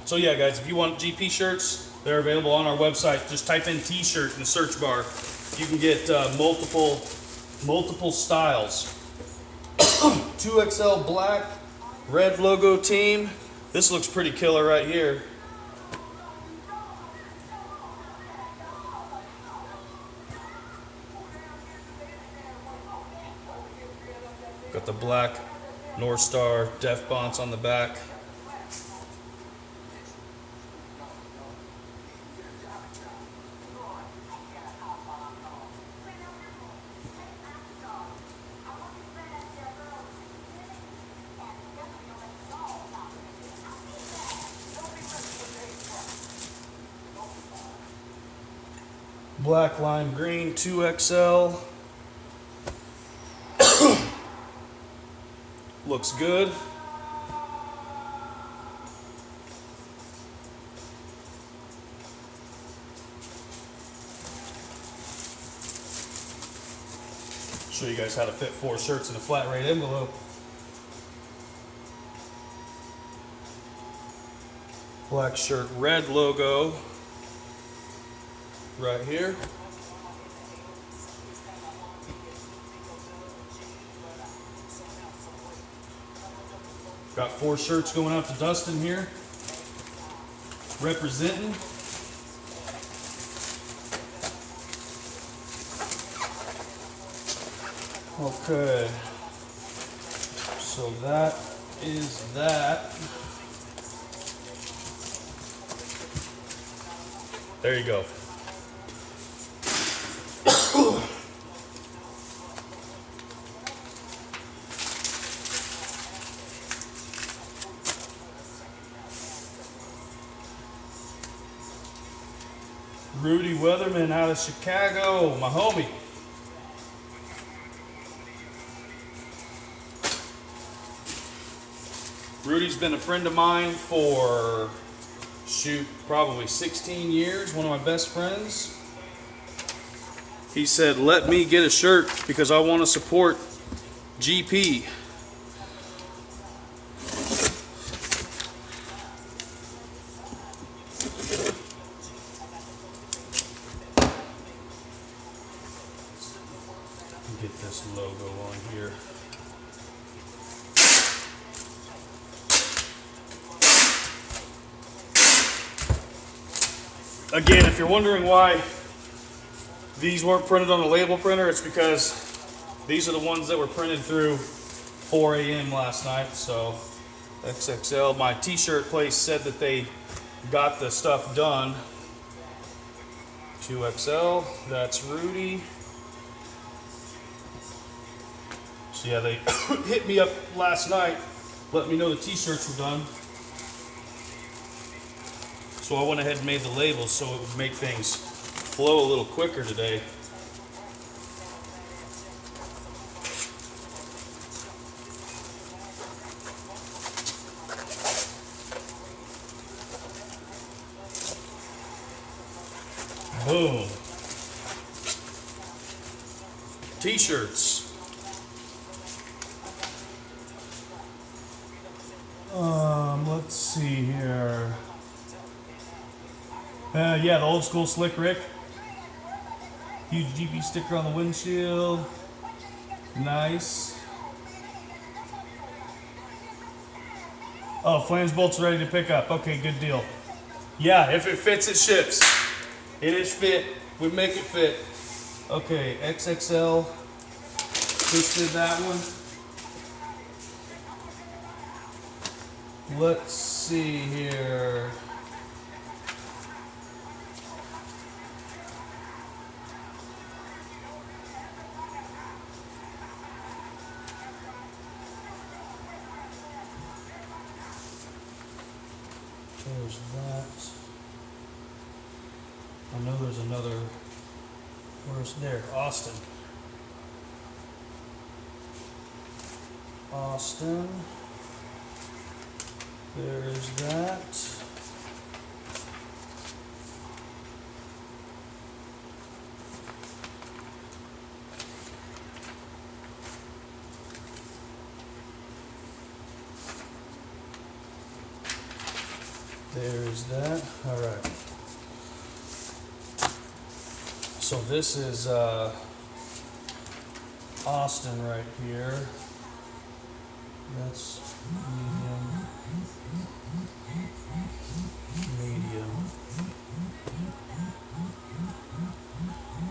So yeah, guys, if you want GP shirts, they're available on our website. Just type in T-shirt in the search bar. You can get multiple styles. 2XL black, red logo team. This looks pretty killer right here. Got the black North Star Def Bonds on the back. Black lime green 2XL. Looks good. Show you guys how to fit 4 shirts in a flat rate envelope. Black shirt, red logo right here. Got 4 shirts going out to Dustin here, representing. Okay, so that is that. There you go. Rudy Weatherman out of Chicago, my homie. Rudy's been a friend of mine for, shoot, probably 16 years, one of my best friends. He said, let me get a shirt because I want to support GP. Get that. this logo on here. Again, if you're wondering why these weren't printed on the label printer, it's because these are the ones that were printed through 4 a.m. last night. So XXL, my t-shirt place said that they got the stuff done. 2XL, that's Rudy. So yeah, they hit me up last night, let me know the t-shirts were done. So I went ahead and made the labels so it would make things flow a little quicker today. Boom. T-shirts. Let's see here. Yeah, the old school Slick Rick. Huge GP sticker on the windshield. Nice. Oh, flange bolts ready to pick up. Okay, good deal. Yeah, if it fits, it ships. It is fit. We make it fit. Okay, XXL. Twisted that one. Let's see here. There's that. I know there's another. Where's there? Austin. Austin. There's that. There's that. All right. So this is Austin right here. That's medium.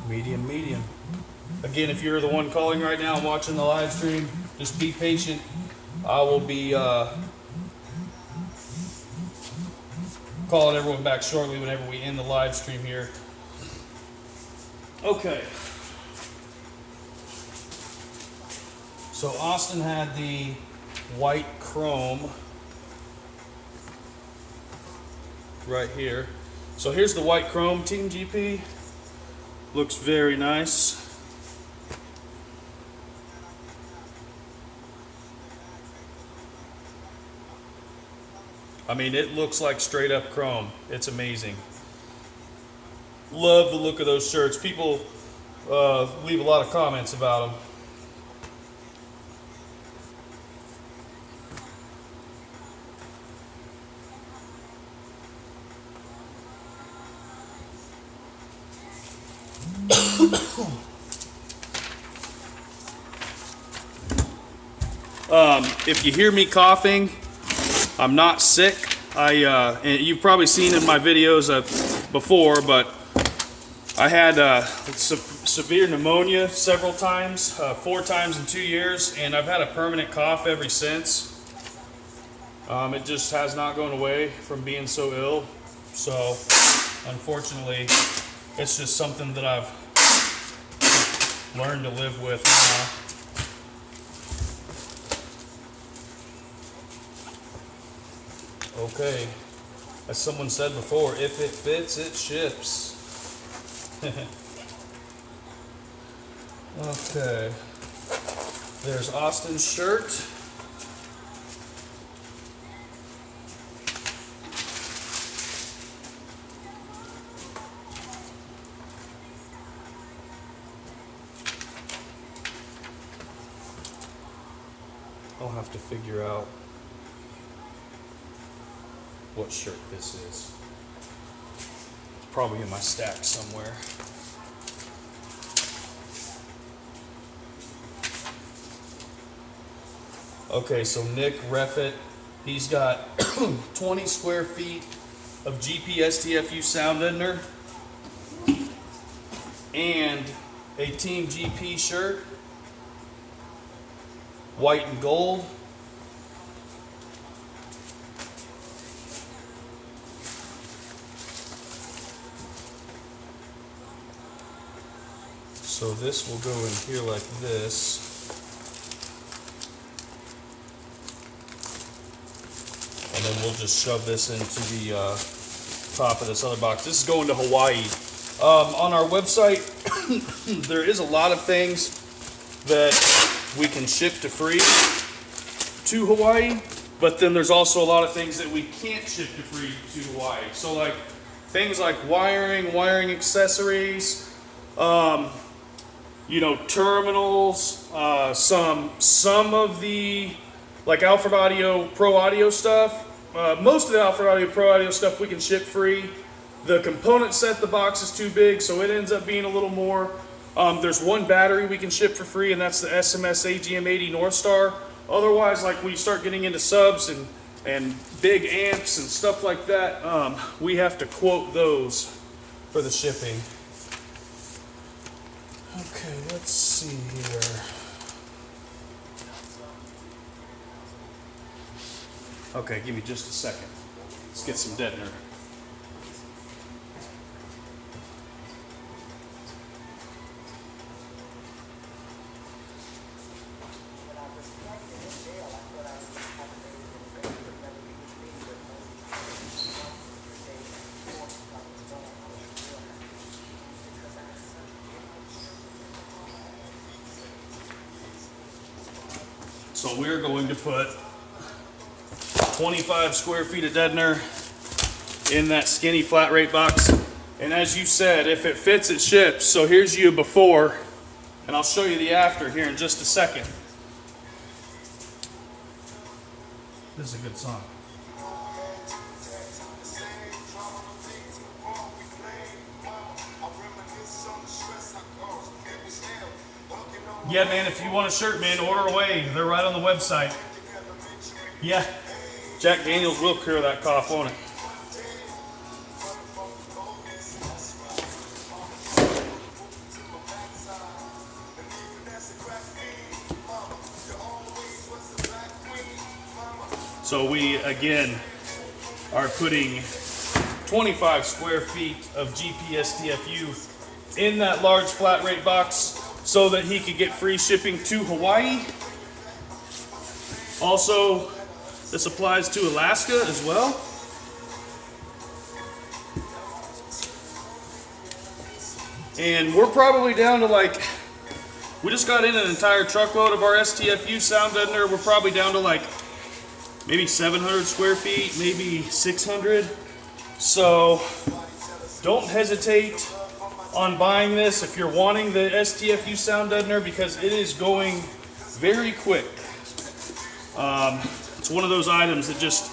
Medium. Medium. Again, if you're the one calling right now and watching the live stream, just be patient. I will be calling everyone back shortly whenever we end the live stream here. Okay. So Austin had the white chrome right here. So here's the white chrome Team GP. Looks very nice. I mean, it looks like straight up chrome. It's amazing. Love the look of those shirts. People leave a lot of comments about them. If you hear me coughing, I'm not sick. And you've probably seen in my videos before, but I had severe pneumonia several times, 4 times in 2 years, and I've had a permanent cough ever since. It just has not gone away from being so ill. So, unfortunately, it's just something that I've learned to live with now. Okay, as someone said before, if it fits, it ships. Okay, there's Austin's shirt. I'll have to figure out what shirt this is. It's probably in my stack somewhere. Okay, so Nick Reffett, he's got 20 square feet of GPS TFU sound deadener and a Team GP shirt, white and gold. So this will go in here like this. And then we'll just shove this into the top of this other box. This is going to Hawaii. On our website, there is a lot of things that we can ship to free to Hawaii, but then there's also a lot of things that we can't ship to free to Hawaii. So like things like wiring accessories, you know, terminals, some of the like Alfred Audio Pro Audio stuff. Most of the Alfred Audio Pro Audio stuff we can ship free. The component set, the box is too big, so it ends up being a little more. There's one battery we can ship for free, and that's the SMS AGM80 Northstar. Otherwise, like when you start getting into subs and big amps and stuff like that, we have to quote those for the shipping. Okay, let's see here. Okay, give me just a second. Let's get some deadener. So we're going to put 25 square feet of deadener in that skinny flat rate box. And as you said, if it fits, it ships. So here's you before, and I'll show you the after here in just a second. This is a good song. Yeah, man, if you want a shirt, man, order away. They're right on the website. Yeah, Jack Daniels will cure that cough, won't it? So we, again, are putting 25 square feet of GPS TFU in that large flat rate box so that he could get free shipping to Hawaii. Also, this applies to Alaska as well. And we're probably down to like, we just got in an entire truckload of our STFU sound deadener. We're probably down to like maybe 700 square feet, maybe 600. So don't hesitate on buying this if you're wanting the STFU sound deadener, because it is going very quick. It's one of those items that just,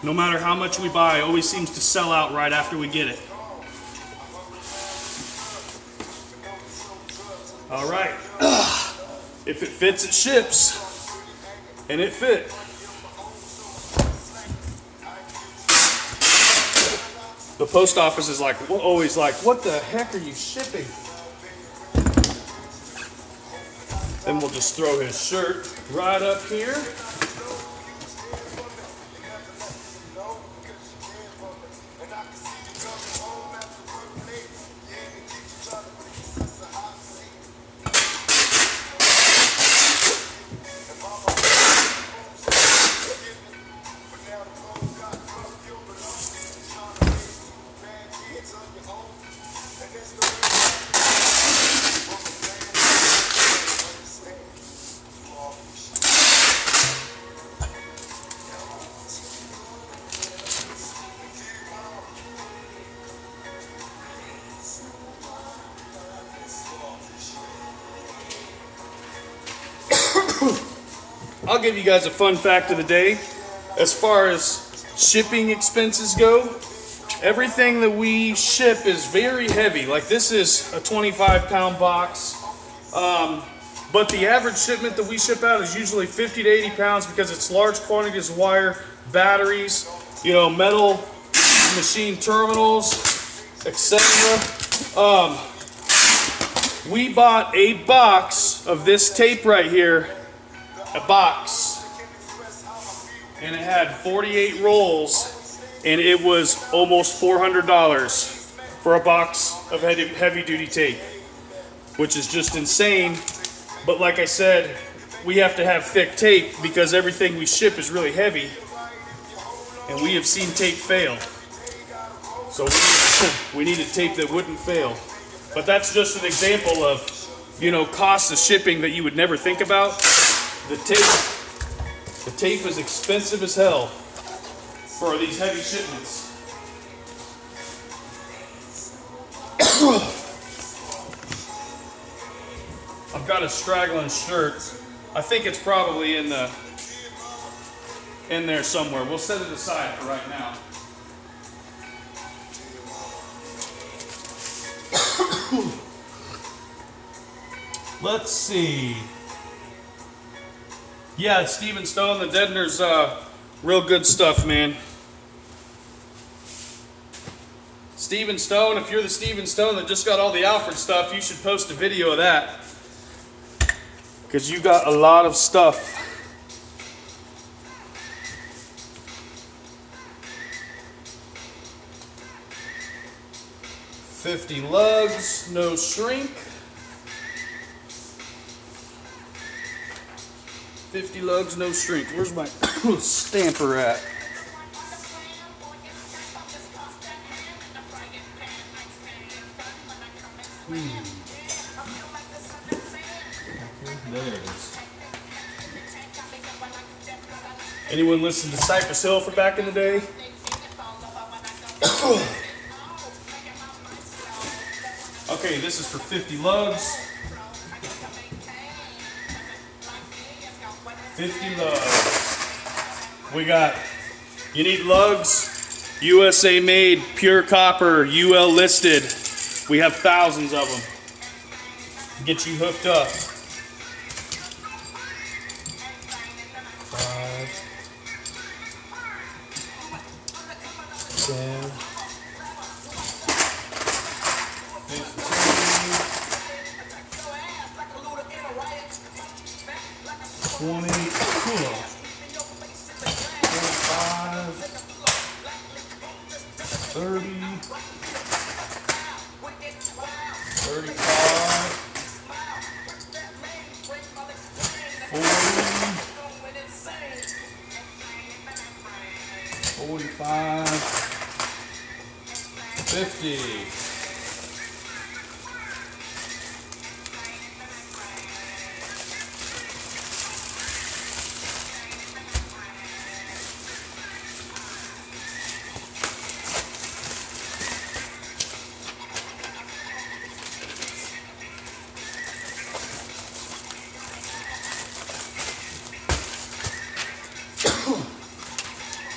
no matter how much we buy, always seems to sell out right after we get it. All right, if it fits, it ships, and it fit. The post office is like, always like, what the heck are you shipping? Then we'll just throw his shirt right up here. I'll give you guys a fun fact of the day. As far as shipping expenses go, everything that we ship is very heavy. Like this is a 25-pound box. But the average shipment that we ship out is usually 50 to 80 pounds because it's large quantities of wire, batteries, you know, metal machine terminals, etc. We bought a box of this tape right here, a box, and it had 48 rolls, and it was almost $400 for a box of heavy duty tape, which is just insane. But like I said, we have to have thick tape because everything we ship is really heavy, and we have seen tape fail. So we needed tape that wouldn't fail. But that's just an example of, you know, costs of shipping that you would never think about. The tape is expensive as hell for these heavy shipments. I've got a straggling shirt. I think it's probably in there somewhere. We'll set it aside for right now. Let's see. Yeah, it's Steven Stone. The Deadener's real good stuff, man. Steven Stone, if you're the Steven Stone that just got all the Alfred stuff, you should post a video of that. Because you got a lot of stuff. $50 lugs, no shrink. 50 lugs, no shrink. Where's my stamper at? There it is. Anyone listen to Cypress Hill for back in the day? Okay, this is for 50 lugs. 50 lugs. We got, you need lugs, USA made, pure copper, UL listed. We have thousands of them. Get you hooked up. 5, 10, 20, 25, 30, 35, 40, 45, 50.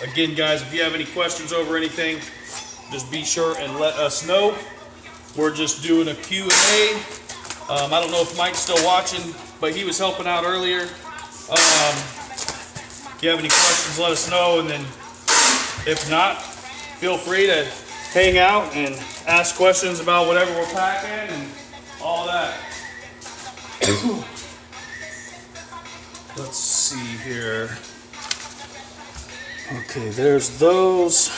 Again, guys, if you have any questions over anything, just be sure and let us know. We're just doing a Q&A. I don't know if Mike's still watching, but he was helping out earlier. If you have any questions, let us know. And then if not, feel free to hang out and ask questions about whatever we're packing and all that. Let's see here. Okay, there's those.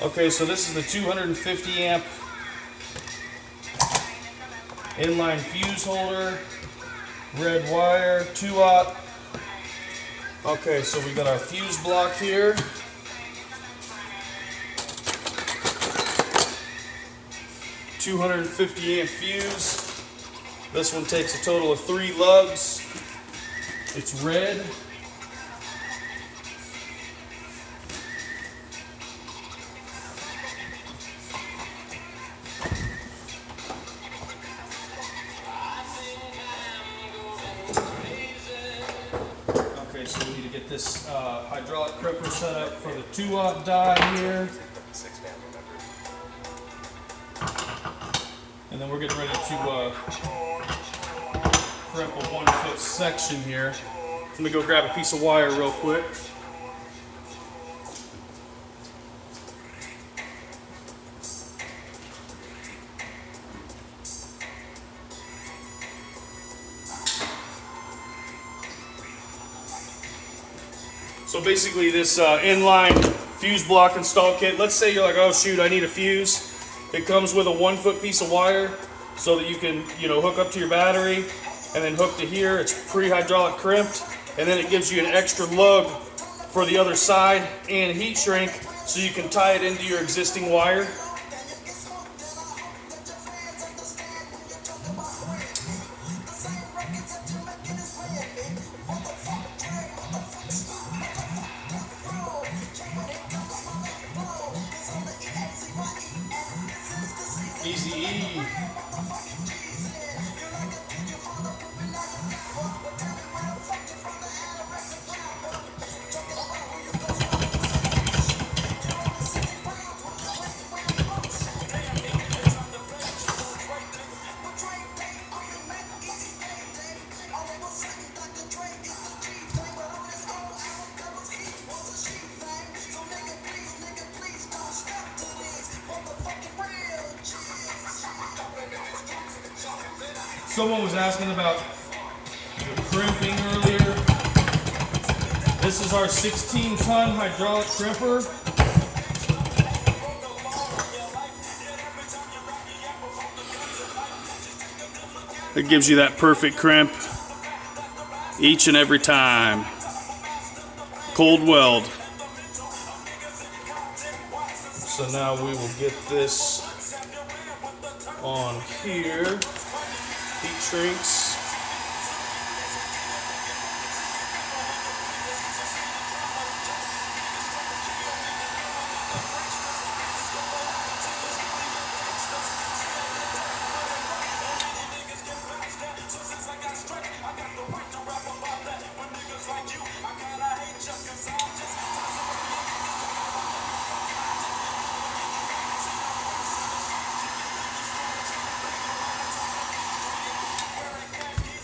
Okay, so this is the 250 amp inline fuse holder, red wire, 2-aught. Okay, so we got our fuse block here. $250 amp fuse. This one takes a total of 3 lugs. It's red. Okay, so we need to get this hydraulic cripper set up for the 2-aught die here. And then we're getting ready to prep a 1 foot section here. Let me go grab a piece of wire real quick. So basically this inline fuse block install kit, let's say you're like, oh shoot, I need a fuse. It comes with a 1 foot piece of wire so that you can, hook up to your battery and then hook to here. It's pre-hydraulic crimped, and then it gives you an extra lug for the other side and heat shrink so you can tie it into your existing wire. Easy E. Someone was asking about the crimping earlier. This is our 16-ton hydraulic crimper. It gives you that perfect crimp each and every time. Cold weld. So now we will get this on here. Heat shrinks.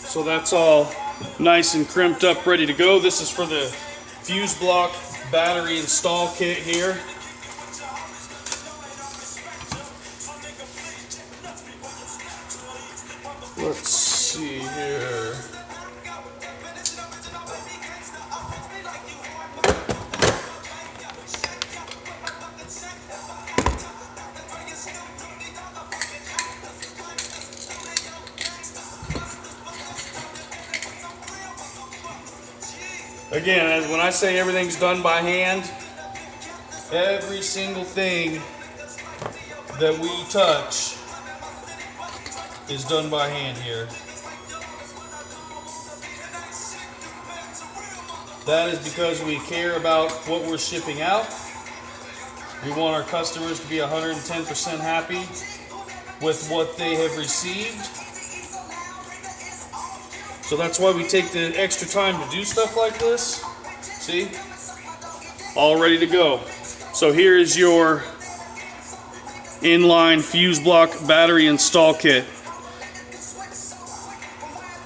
So that's all nice and crimped up, ready to go. This is for the fuse block battery install kit here. Let's see here. Again, when I say everything's done by hand, every single thing that we touch is done by hand here. That is because we care about what we're shipping out. We want our customers to be 110% happy with what they have received. So that's why we take the extra time to do stuff like this. See? All ready to go. So here is your inline fuse block battery install kit.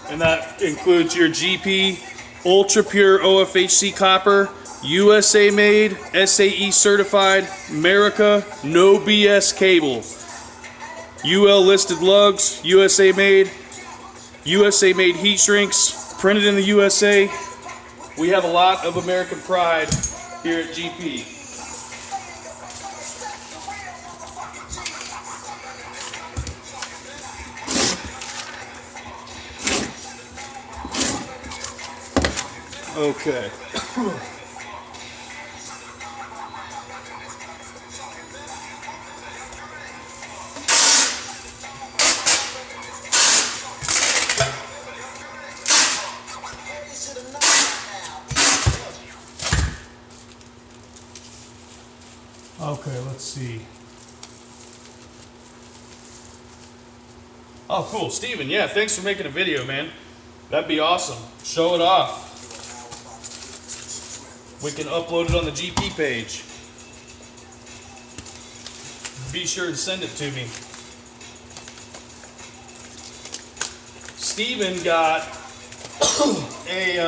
And that includes your GP Ultra Pure OFHC copper, USA made, SAE certified, America, no BS cable. UL listed lugs, USA made heat shrinks, printed in the USA. We have a lot of American pride here at GP. Okay. Okay, let's see. Oh, cool. Steven, yeah, thanks for making a video, man. That'd be awesome. Show it off. We can upload it on the GP page. Be sure and send it to me. Steven got a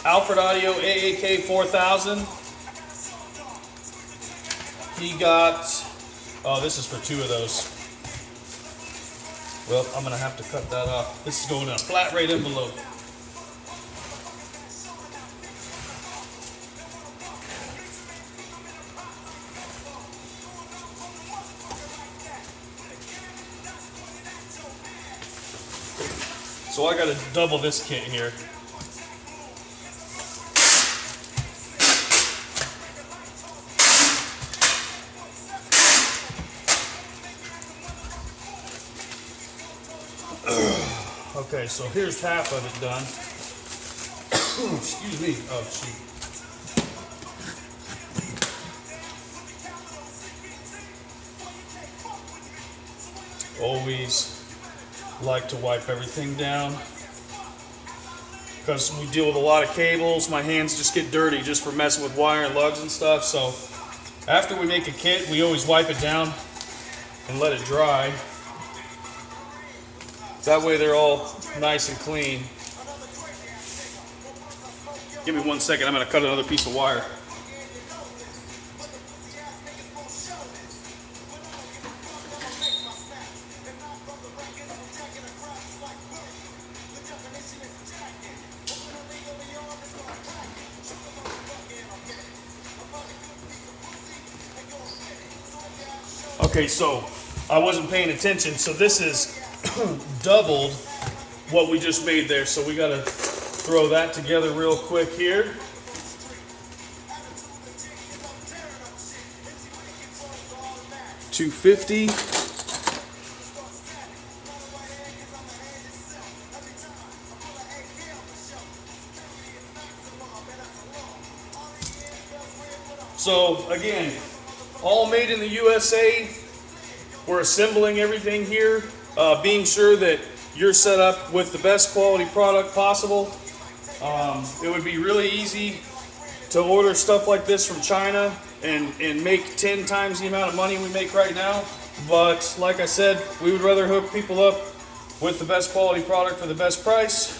Alfred Audio AAK 4000. He got, oh, this is for 2 of those. Well, I'm gonna have to cut that off. This is going in a flat rate envelope. So I gotta double this kit here. Okay, so here's half of it done. Excuse me. Oh, shoot. Always like to wipe everything down because we deal with a lot of cables. My hands just get dirty just for messing with wire and lugs and stuff. So after we make a kit, we always wipe it down and let it dry. That way they're all nice and clean. Give me 1 second, I'm gonna cut another piece of wire. Okay, so I wasn't paying attention. So this is doubled what we just made there. So we gotta throw that together real quick here. $250. So again, all made in the USA. We're assembling everything here, being sure that you're set up with the best quality product possible. It would be really easy to order stuff like this from China and make 10 times the amount of money we make right now. But like I said, we would rather hook people up with the best quality product for the best price.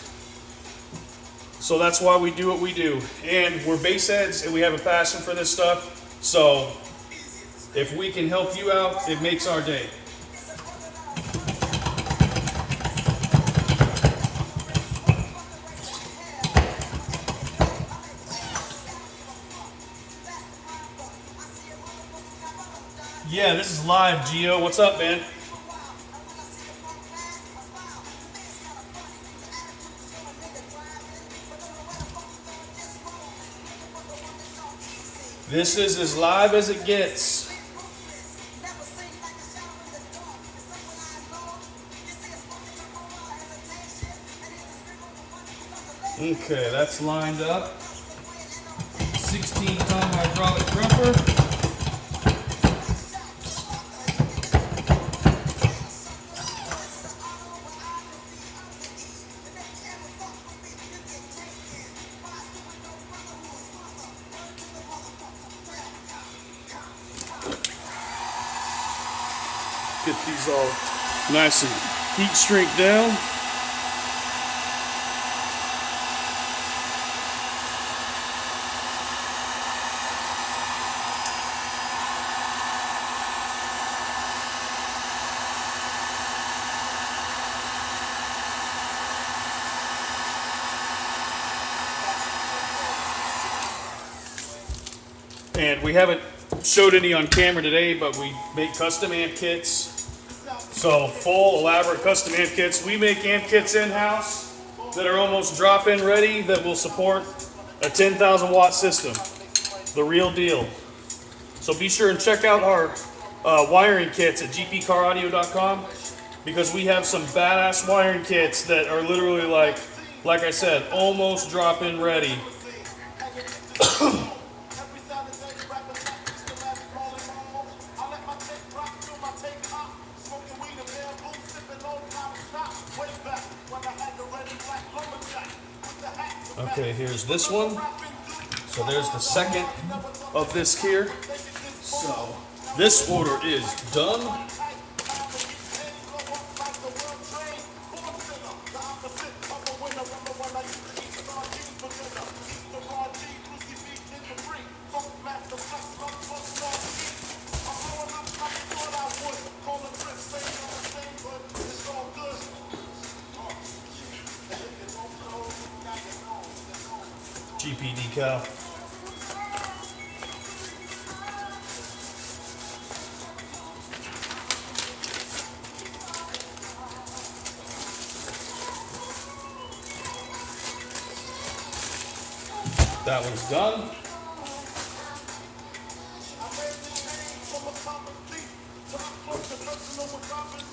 So that's why we do what we do. And we're baseheads and we have a passion for this stuff. So if we can help you out, it makes our day. Yeah, this is live, Gio. What's up, man? This is as live as it gets. Okay, that's lined up. 16-ton hydraulic crumper. Get these all nice and heat shrink down. And we haven't showed any on camera today, but we make custom amp kits. So full elaborate custom amp kits. We make amp kits in-house that are almost drop-in ready that will support a 10,000 watt system. The real deal. So be sure and check out our wiring kits at gpcaraudio.com because we have some badass wiring kits that are literally like I said, almost drop-in ready. Okay, here's this one. So there's the second of this here. So this order is done. decal. That one's done.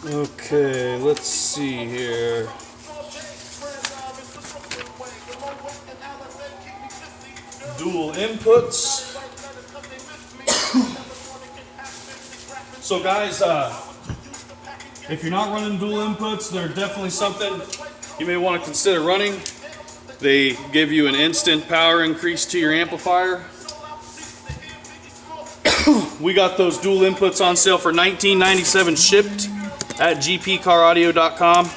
Okay, let's see here. Dual inputs. So guys, if you're not running dual inputs, they're definitely something you may want to consider running. They give you an instant power increase to your amplifier. We got those dual inputs on sale for $19.97 shipped at gpcaraudio.com.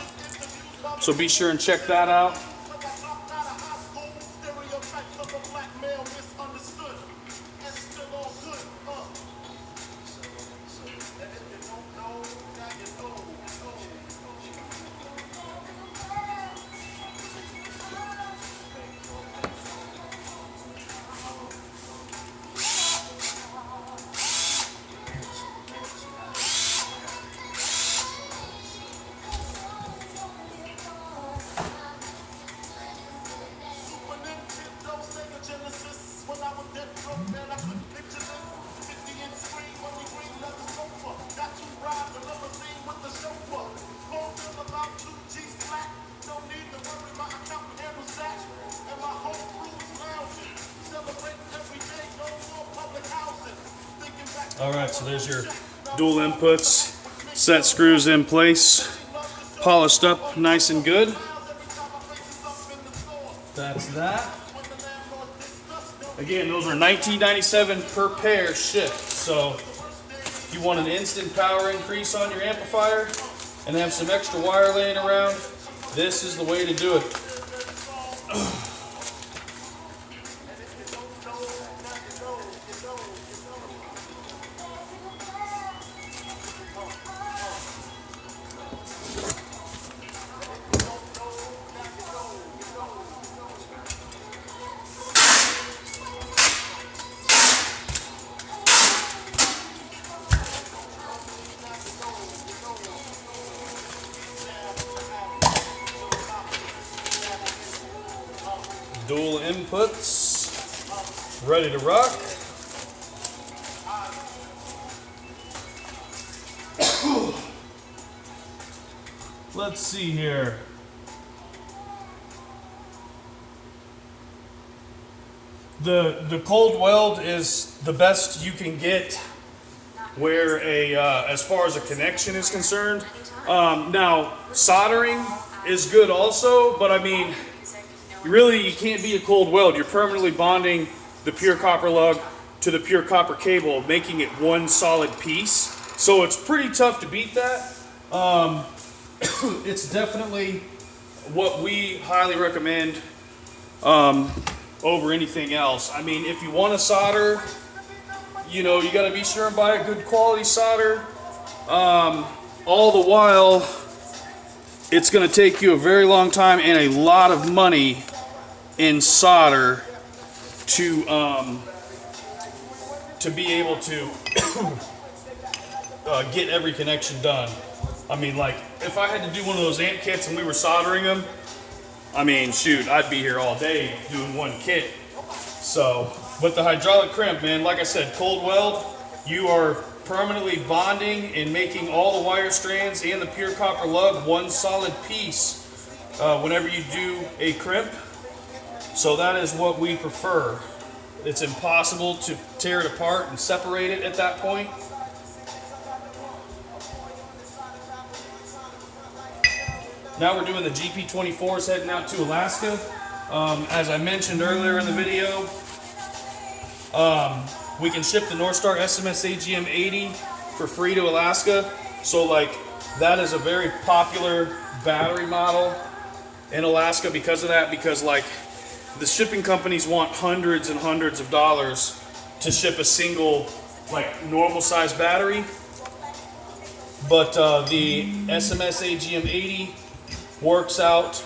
So be sure and check that out. Alright, so there's your dual inputs, set screws in place, polished up nice and good. That's that. Again, those are $19.97 per pair shipped. So if you want an instant power increase on your amplifier and have some extra wire laying around, this is the way to do it. Dual inputs, ready to rock. Let's see here. The cold weld is the best you can get where as far as a connection is concerned. Now soldering is good also, but I mean, really, you can't be a cold weld. You're permanently bonding the pure copper lug to the pure copper cable, making it one solid piece. So it's pretty tough to beat that. It's definitely what we highly recommend over anything else. I mean, if you want to solder, you know, you got to be sure and buy a good quality solder. All the while, it's going to take you a very long time and a lot of money in solder to be able to get every connection done. I mean, like, if I had to do one of those amp kits and we were soldering them, I mean, shoot, I'd be here all day doing one kit. So, with the hydraulic crimp, man, like I said, cold weld, you are permanently bonding and making all the wire strands and the pure copper lug one solid piece whenever you do a crimp. So that is what we prefer. It's impossible to tear it apart and separate it at that point. Now we're doing the GP24s heading out to Alaska. As I mentioned earlier in the video, we can ship the Northstar SMS AGM 80 for free to Alaska. So like, that is a very popular battery model in Alaska because of that, because like, the shipping companies want hundreds and hundreds of dollars to ship a single, like, normal size battery. But the SMS AGM 80 works out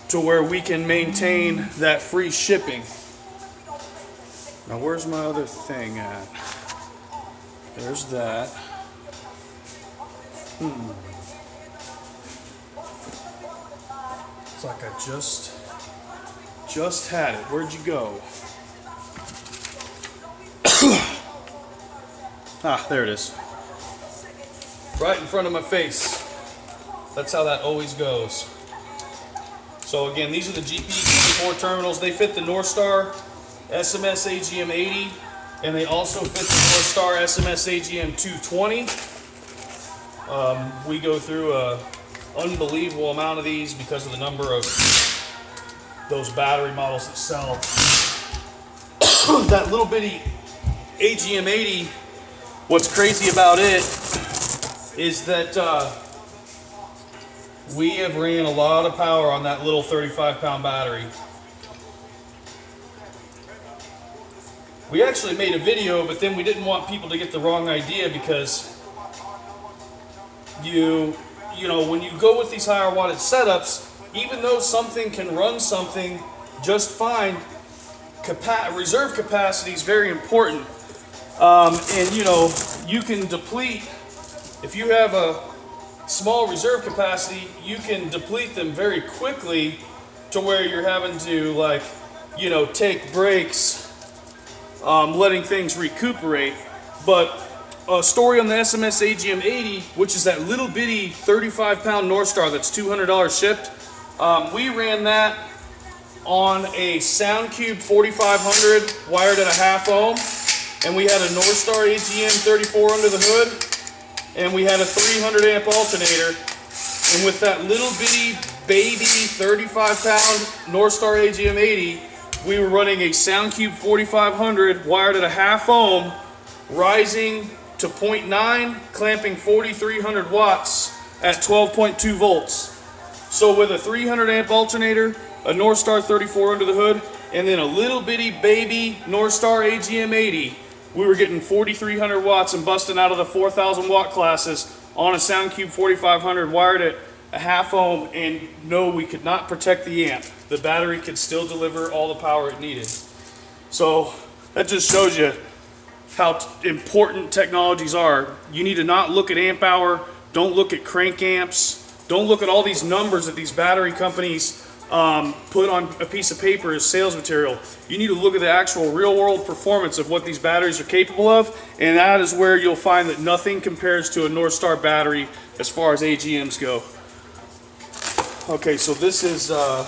to where we can maintain that free shipping. Now where's my other thing at? There's that. It's like I just had it. Where'd you go? Ah, there it is. Right in front of my face. That's how that always goes. So again, these are the GP24 terminals. They fit the Northstar SMS AGM80, and they also fit the Northstar SMS AGM 220. We go through an unbelievable amount of these because of the number of those battery models that sell. That little bitty AGM80, what's crazy about it is that we have ran a lot of power on that little 35-pound battery. We actually made a video, but then we didn't want people to get the wrong idea, because you know, when you go with these higher wattage setups, even though something can run something just fine, reserve capacity is very important. And you know, you can deplete, if you have a small reserve capacity, you can deplete them very quickly to where you're having to, like, you know, take breaks, letting things recuperate. But a story on the SMS AGM80, which is that little bitty 35-pound Northstar that's $200 shipped. We ran that on a SoundCube 4500 wired at a 1/2 ohm, and we had a Northstar AGM 34 under the hood, and we had a 300 amp alternator. And with that little bitty baby 35-pound Northstar AGM80, we were running a SoundCube 4500 wired at a 1/2 ohm, rising to 0.9, clamping 4,300 watts at 12.2 volts. So with a 300 amp alternator, a Northstar 34 under the hood, and then a little bitty baby Northstar AGM80, we were getting 4,300 watts and busting out of the 4,000 watt classes on a SoundCube 4500 wired at a 1/2 ohm. And no, we could not protect the amp. The battery could still deliver all the power it needed. So that just shows you how important technologies are. You need to not look at amp hour, don't look at crank amps, don't look at all these numbers that these battery companies put on a piece of paper as sales material. You need to look at the actual real world performance of what these batteries are capable of, and that is where you'll find that nothing compares to a Northstar battery as far as AGMs go. Okay, so this is the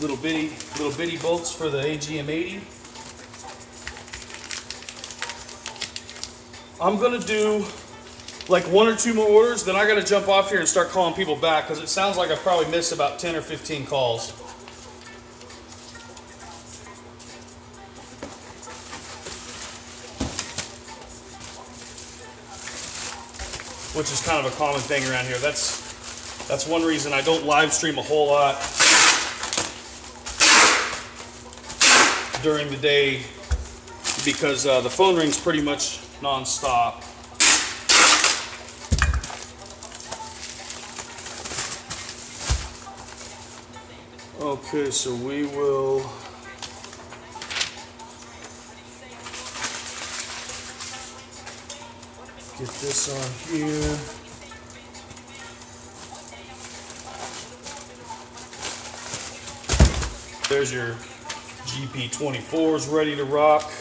little bitty bolts for the AGM80. I'm gonna do like 1 or 2 more orders, then I gotta jump off here and start calling people back, because it sounds like I probably missed about 10 or 15 calls. Which is kind of a common thing around here. That's one reason I don't live stream a whole lot during the day, because the phone rings pretty much non-stop. Okay, so we will get this on here. There's your GP24s ready to rock.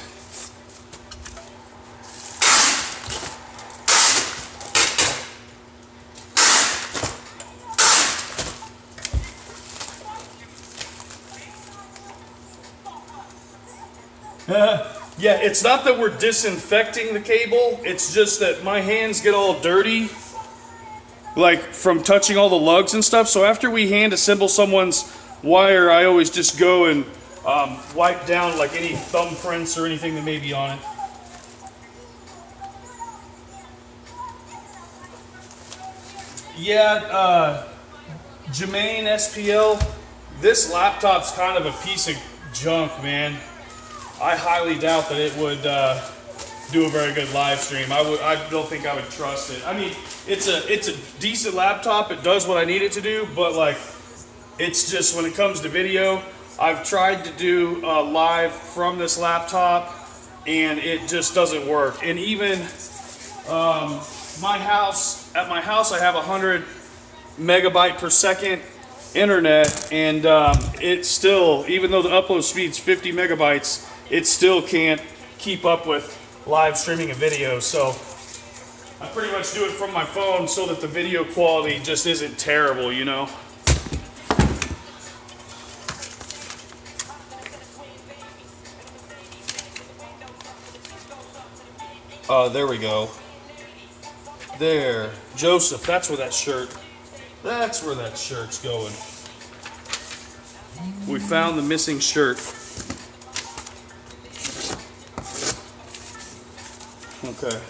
Yeah, it's not that we're disinfecting the cable, it's just that my hands get all dirty, like from touching all the lugs and stuff. So after we hand assemble someone's wire, I always just go and wipe down like any thumbprints or anything that may be on it. Yeah, Jermaine SPL, this laptop's kind of a piece of junk, man. I highly doubt that it would do a very good live stream. I don't think I would trust it. I mean, it's a decent laptop. It does what I need it to do, but like, It's just when it comes to video, I've tried to do live from this laptop and it just doesn't work. And even at my house I have 100 megabyte per second internet, and it still, even though the upload speed's 50 megabytes, it still can't keep up with live streaming a video. So I pretty much do it from my phone so that the video quality just isn't terrible, you know. There we go. There, Joseph, that's where that shirt's going. We found the missing shirt. Okay.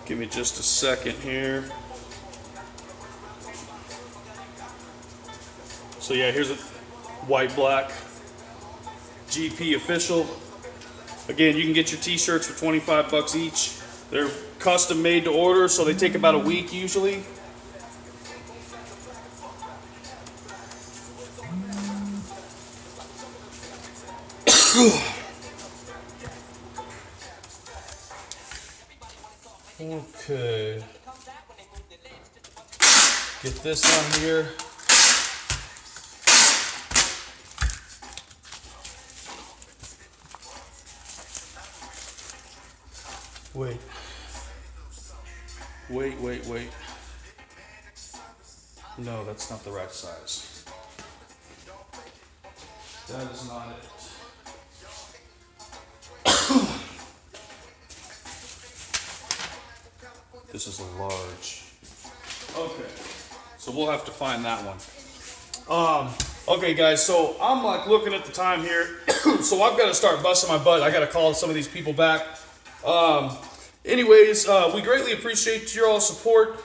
Give me just a second here. So yeah, here's a white black GP official. Again, you can get your t-shirts for 25 bucks each. They're custom made to order, so they take about a week usually. Okay. Get this on here. Wait. No, that's not the right size. That is not it. This is a large. Okay, so we'll have to find that one. Okay guys, so I'm like looking at the time here. So I've got to start busting my butt. I got to call some of these people back. Anyways, we greatly appreciate your all support.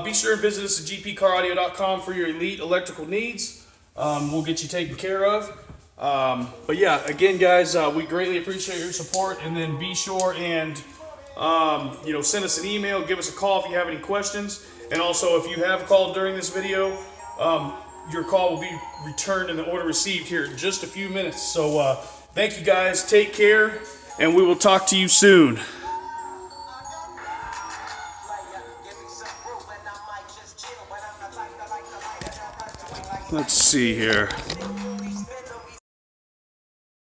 Be sure and visit us at gpcaraudio.com for your elite electrical needs. We'll get you taken care of. But yeah, again guys, we greatly appreciate your support, and then be sure and send us an email, give us a call if you have any questions. And also, if you have called during this video, your call will be returned in the order received here in just a few minutes. So thank you guys, take care, and we will talk to you soon. Let's see here.